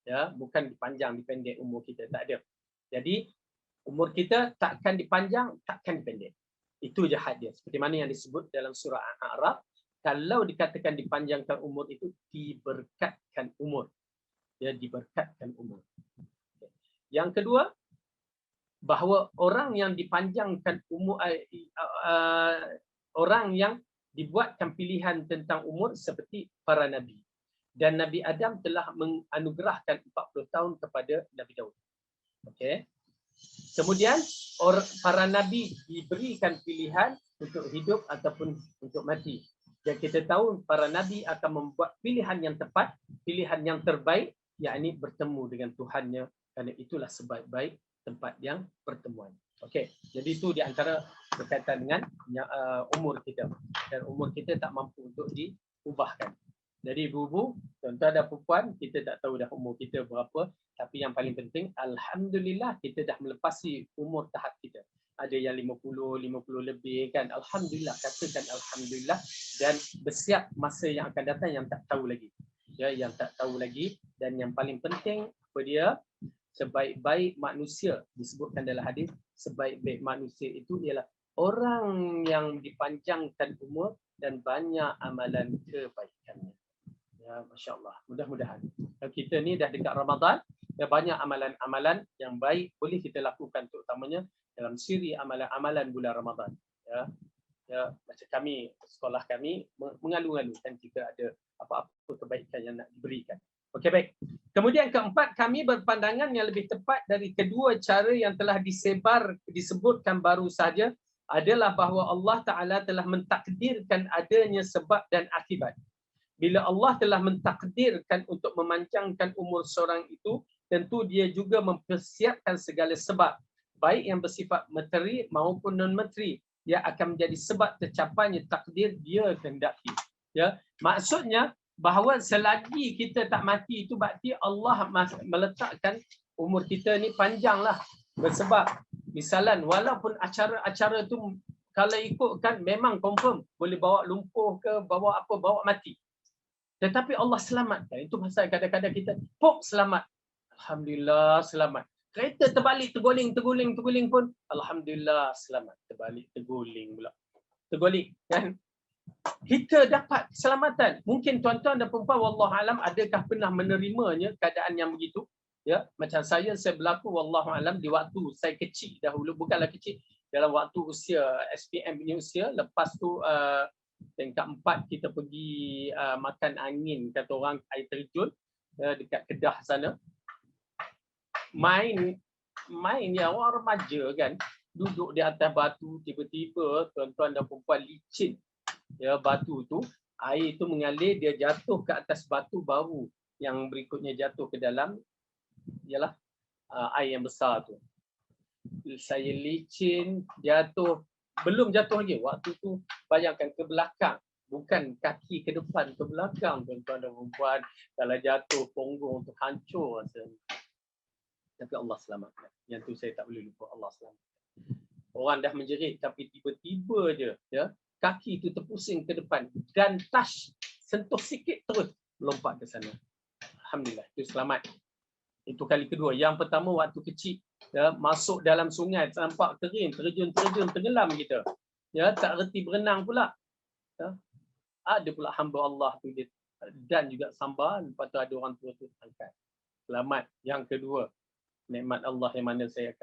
Ya, bukan dipanjang, dipendek umur kita, tak ada. Jadi umur kita takkan dipanjang, takkan dipendek. Itu je had dia. Seperti mana yang disebut dalam surah Al-A'raf, kalau dikatakan dipanjangkan umur itu diberkatkan umur. Ya, diberkatkan umur. Yang kedua, bahawa orang yang dipanjangkan umur, orang yang dibuatkan pilihan tentang umur seperti para nabi. Dan Nabi Adam telah menganugerahkan 40 tahun kepada Nabi Daud. Okey. Kemudian para nabi diberikan pilihan untuk hidup ataupun untuk mati. Dan kita tahu para nabi akan membuat pilihan yang tepat, pilihan yang terbaik, yakni bertemu dengan Tuhannya, kerana itulah sebaik-baik tempat yang pertemuan. Okey. Jadi itu di antara berkaitan dengan umur kita. Dan umur kita tak mampu untuk diubahkan. Jadi ibu-ibu, tuan-tuan dan puan, kita tak tahu dah umur kita berapa, tapi yang paling penting, alhamdulillah kita dah melepasi umur tahap kita. Ada yang 50 lebih kan. Alhamdulillah, katakan alhamdulillah, dan bersiap masa yang akan datang yang tak tahu lagi. Ya, yang tak tahu lagi, dan yang paling penting apa dia? Sebaik-baik manusia, disebutkan dalam hadis, sebaik-baik manusia itu ialah orang yang dipanjangkan umur dan banyak amalan kebaikannya. Ya, Masya Allah. Mudah-mudahan. Kita ni dah dekat Ramadan, ya, banyak amalan-amalan yang baik boleh kita lakukan, terutamanya dalam siri amalan-amalan bulan Ramadan. Ya, ya, macam kami, sekolah kami mengalu-alukan jika ada apa-apa kebaikan yang nak diberikan. Okey, baik. Kemudian keempat, kami berpandangan yang lebih tepat dari kedua cara yang telah disebutkan baru saja adalah bahawa Allah Ta'ala telah mentakdirkan adanya sebab dan akibat. Bila Allah telah mentakdirkan untuk memanjangkan umur seorang itu, tentu dia juga mempersiapkan segala sebab, baik yang bersifat materi maupun non-materi, yang akan menjadi sebab tercapainya takdir dia kehendaki. Ya, maksudnya bahawa selagi kita tak mati itu berarti Allah meletakkan umur kita ni panjanglah. Bersebab misalan walaupun acara-acara tu kalau ikutkan memang confirm boleh bawa lumpuh ke, bawa apa, bawa mati. Tetapi Allah selamatkan. Itu pasal kadang-kadang kita pop selamat. Alhamdulillah selamat. Kereta terbalik, terguling pun alhamdulillah selamat. Terbalik, terguling pula. Terguling kan? Kita dapat keselamatan. Mungkin tuan-tuan dan puan-puan wallahu alam adakah pernah menerimanya keadaan yang begitu? Ya, macam saya berlaku wallahu alam di waktu saya kecil dahulu, bukanlah kecil, dalam waktu usia SPM punya usia. Lepas tu tingkat 4 kita pergi makan angin, kata orang, air terjun dekat Kedah sana. Main ya, orang remaja kan, duduk di atas batu, tiba-tiba tuan-tuan dan perempuan licin. Ya, batu tu, air tu mengalir, dia jatuh ke atas batu baru, yang berikutnya jatuh ke dalam ialah air yang besar tu. Saya licin, jatuh, belum jatuh lagi. Waktu tu bayangkan ke belakang, bukan kaki ke depan, ke belakang tuan-tuan dan perempuan. Kalau jatuh, punggung tu hancur rasanya. Tapi Allah selamatkan. Yang tu saya tak boleh lupa, Allah selamatkan. Orang dah menjerit, tapi tiba-tiba je, ya, kaki tu terpusing ke depan dan touch, sentuh sikit terus melompat ke sana. Alhamdulillah, itu selamat. Itu kali kedua. Yang pertama waktu kecil, ya, masuk dalam sungai, nampak kering, terjun, tenggelam kita. Ya, tak reti berenang pula. Ya. Ada pula hamba Allah tu dia, dan juga sambar, lepas tu ada orang tua tu angkat. Selamat. Yang kedua, nikmat Allah yang mana saya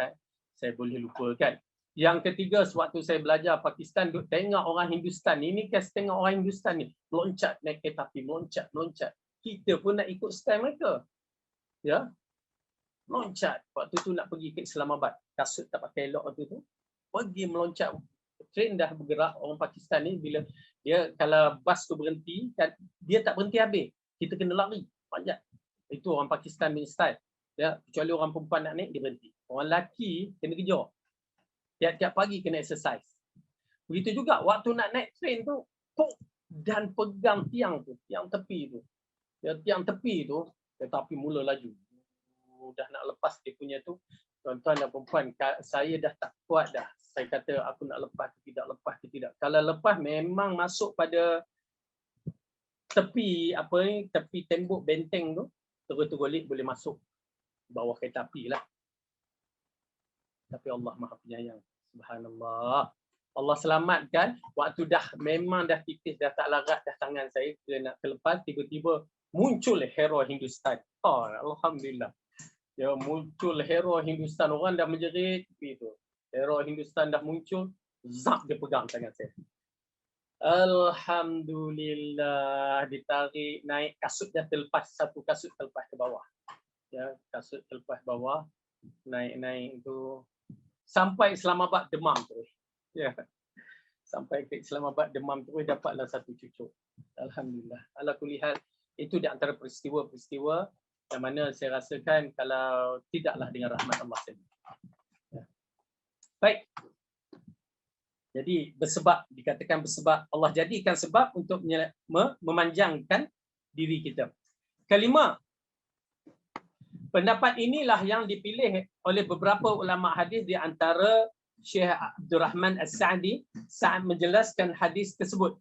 boleh lupakan. Yang ketiga, sewaktu saya belajar Pakistan, duk tengok orang Hindustan. Ini kan tengok orang Hindustan ni, meloncat naik kereta api, meloncat. Kita pun nak ikut style mereka. Ya. Meloncat. Waktu tu nak pergi ke Islamabad. Kasut tak pakai elok waktu tu. Pergi meloncat. Train dah bergerak. Orang Pakistan ni bila dia, kalau bas tu berhenti, dia tak berhenti habis. Kita kena lari. Panjat. Itu orang Pakistan punya style. Ya, kecuali orang perempuan nak naik, dia berhenti. Orang lelaki kena kejar. Tiap-tiap pagi kena exercise. Begitu juga waktu nak naik train tu, dan pegang tiang tu, tiang tepi tu. Ya, tiang tepi tu, kereta api mula laju. Dah nak lepas dia punya tu, tuan-tuan dan perempuan, saya dah tak kuat dah. Saya kata aku nak lepas ke tidak. Kalau lepas memang masuk pada tepi tepi tembok benteng tu, terus golek boleh masuk bawah kereta api lah. Tapi Allah Maha Penyayang. Subhanallah. Allah selamatkan, waktu memang dah tipis, dah tak larat dah tangan saya, dia nak terlepas, tiba-tiba muncul hero Hindustan. Oh, alhamdulillah. Ya, muncul hero Hindustan, orang dah menjerit itu. Hero Hindustan dah muncul, zap dia pegang tangan saya. Alhamdulillah, ditarik naik, kasut dah terlepas, satu kasut terlepas ke bawah. Ya, kasut terlepas bawah, naik itu sampai Islamabad demam terus. Ya. Sampai ke Islamabad demam terus, dapatlah satu cucuk. Alhamdulillah. Ala kulli hal, itu di antara peristiwa-peristiwa yang mana saya rasakan kalau tidaklah dengan rahmat Allah sendiri. Ya. Baik. Jadi dikatakan bersebab, Allah jadikan sebab untuk memanjangkan diri kita. Kelima, pendapat inilah yang dipilih oleh beberapa ulama hadis, di antara Syekh Abdul Rahman As-Sa'di saat menjelaskan hadis tersebut.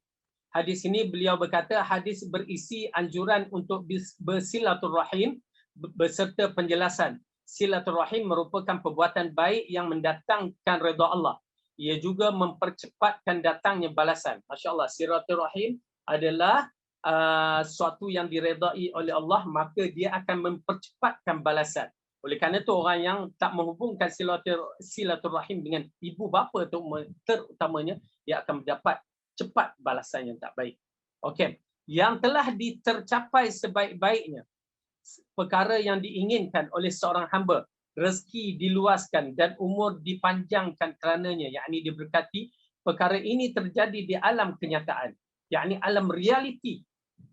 Hadis ini beliau berkata, hadis berisi anjuran untuk bersilaturrahim beserta penjelasan. Silaturrahim merupakan perbuatan baik yang mendatangkan redha Allah. Ia juga mempercepatkan datangnya balasan. Masya Allah, silaturrahim adalah suatu yang diredai oleh Allah, maka dia akan mempercepatkan balasan. Oleh kerana itu, orang yang tak menghubungkan silaturrahim dengan ibu bapa terutamanya, dia akan mendapat cepat balasan yang tak baik. Okey, yang telah tercapai sebaik-baiknya perkara yang diinginkan oleh seorang hamba, rezeki diluaskan dan umur dipanjangkan kerananya, yakni diberkati. Perkara ini terjadi di alam kenyataan, yakni alam realiti.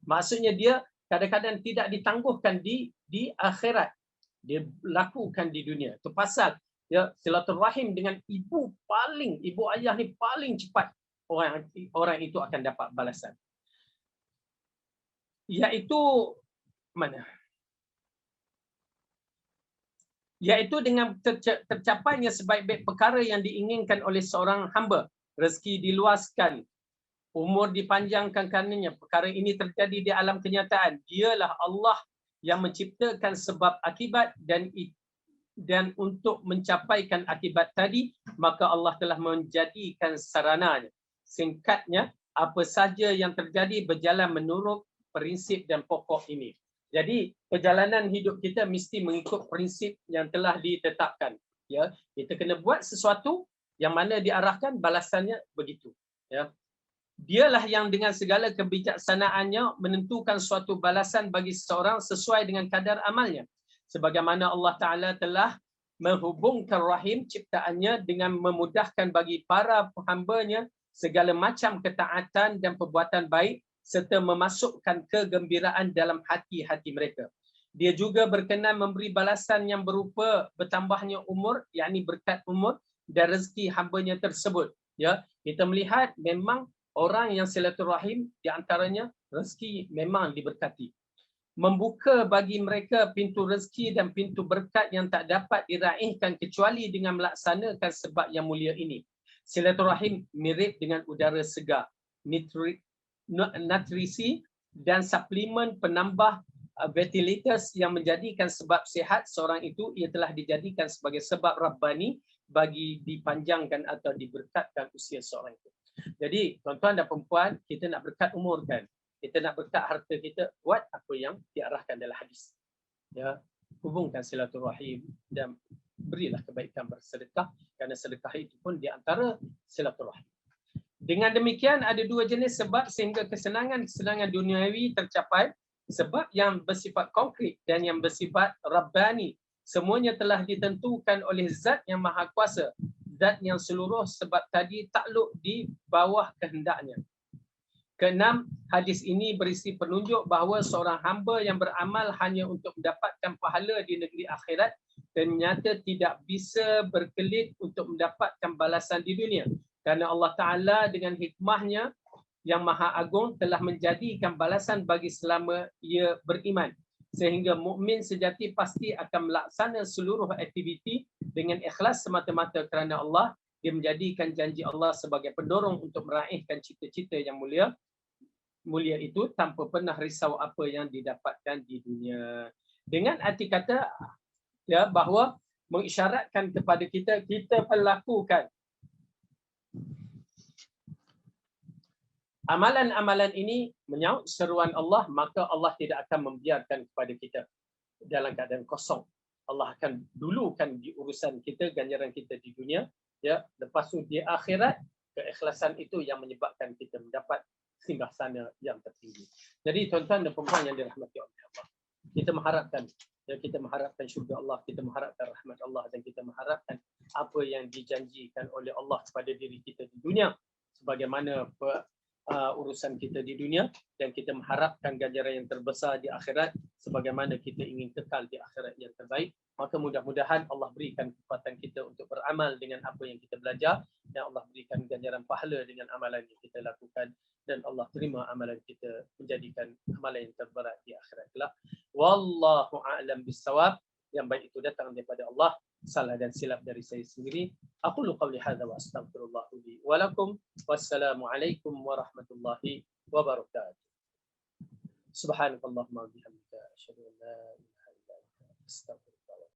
Maksudnya dia kadang-kadang tidak ditangguhkan di akhirat, dia lakukan di dunia. Itu pasal ya, silaturahim dengan ibu ayah ni paling cepat orang itu akan dapat balasan. Iaitu mana? Iaitu dengan tercapainya sebaik-baik perkara yang diinginkan oleh seorang hamba, rezeki diluaskan, umur dipanjangkan karenanya. Perkara ini terjadi di alam kenyataan. Dialah Allah yang menciptakan sebab akibat, dan untuk mencapaikan akibat tadi, maka Allah telah menjadikan sarananya. Singkatnya, apa saja yang terjadi berjalan menurut prinsip dan pokok ini. Jadi perjalanan hidup kita mesti mengikut prinsip yang telah ditetapkan. Ya, kita kena buat sesuatu yang mana diarahkan balasannya begitu. Ya. Dialah yang dengan segala kebijaksanaannya menentukan suatu balasan bagi seseorang sesuai dengan kadar amalnya. Sebagaimana Allah Ta'ala telah menghubungkan rahim ciptaannya dengan memudahkan bagi para hamba-Nya segala macam ketaatan dan perbuatan baik serta memasukkan kegembiraan dalam hati-hati mereka. Dia juga berkenan memberi balasan yang berupa bertambahnya umur, yakni berkat umur dan rezeki hamba-Nya tersebut. Ya, kita melihat memang orang yang silaturahim di antaranya rezeki memang diberkati. Membuka bagi mereka pintu rezeki dan pintu berkat yang tak dapat diraihkan kecuali dengan melaksanakan sebab yang mulia ini. Silaturahim mirip dengan udara segar, nutrisi dan suplemen penambah ventilators yang menjadikan sebab sihat seorang itu ia telah dijadikan sebagai sebab Rabbani bagi dipanjangkan atau diberkatkan usia seorang itu. Jadi tuan-tuan dan perempuan, kita nak berkat umur kan, kita nak berkat harta kita, buat apa yang diarahkan dalam hadis. Ya, hubungkan silaturahim dan berilah kebaikan bersedekah kerana sedekah itu pun di antara silaturahim. Dengan demikian ada dua jenis sebab sehingga kesenangan duniawi tercapai, sebab yang bersifat konkret dan yang bersifat rabbani. Semuanya telah ditentukan oleh Zat yang Maha Kuasa, Zat yang seluruh sebab tadi takluk di bawah kehendaknya. Keenam, hadis ini berisi penunjuk bahawa seorang hamba yang beramal hanya untuk mendapatkan pahala di negeri akhirat ternyata tidak bisa berkelit untuk mendapatkan balasan di dunia. Kerana Allah Ta'ala dengan hikmahnya yang maha agung telah menjadikan balasan bagi selama ia beriman. Sehingga mukmin sejati pasti akan melaksana seluruh aktiviti dengan ikhlas semata-mata kerana Allah. Dia menjadikan janji Allah sebagai pendorong untuk meraihkan cita-cita yang mulia itu tanpa pernah risau apa yang didapatkan di dunia. Dengan arti kata ya bahawa mengisyaratkan kepada kita melakukan amalan-amalan ini menyaut seruan Allah, maka Allah tidak akan membiarkan kepada kita dalam keadaan kosong. Allah akan dulukan di urusan kita, ganjaran kita di dunia, ya, lepas tu di akhirat keikhlasan itu yang menyebabkan kita mendapat singgah sana yang tertinggi. Jadi tuan-tuan dan puan yang dirahmati oleh Allah, kita mengharapkan syurga Allah, kita mengharapkan rahmat Allah dan kita mengharapkan apa yang dijanjikan oleh Allah kepada diri kita di dunia sebagaimana urusan kita di dunia, dan kita mengharapkan ganjaran yang terbesar di akhirat sebagaimana kita ingin kekal di akhirat yang terbaik. Maka mudah-mudahan Allah berikan kekuatan kita untuk beramal dengan apa yang kita belajar, dan Allah berikan ganjaran pahala dengan amalan yang kita lakukan, dan Allah terima amalan kita menjadikan amalan yang terberat di akhirat kelak. Wallahu a'lam bissawab. Yang baik itu datang daripada Allah, salah dan silap dari saya sendiri. Aqulu qawli hadza wa astaghfirullah li wa lakum. Wassalamu alaikum warahmatullahi wabarakatuh. Subhanakallahumma wa bihamdika asyhadu an la ilaha illa anta astaghfiruka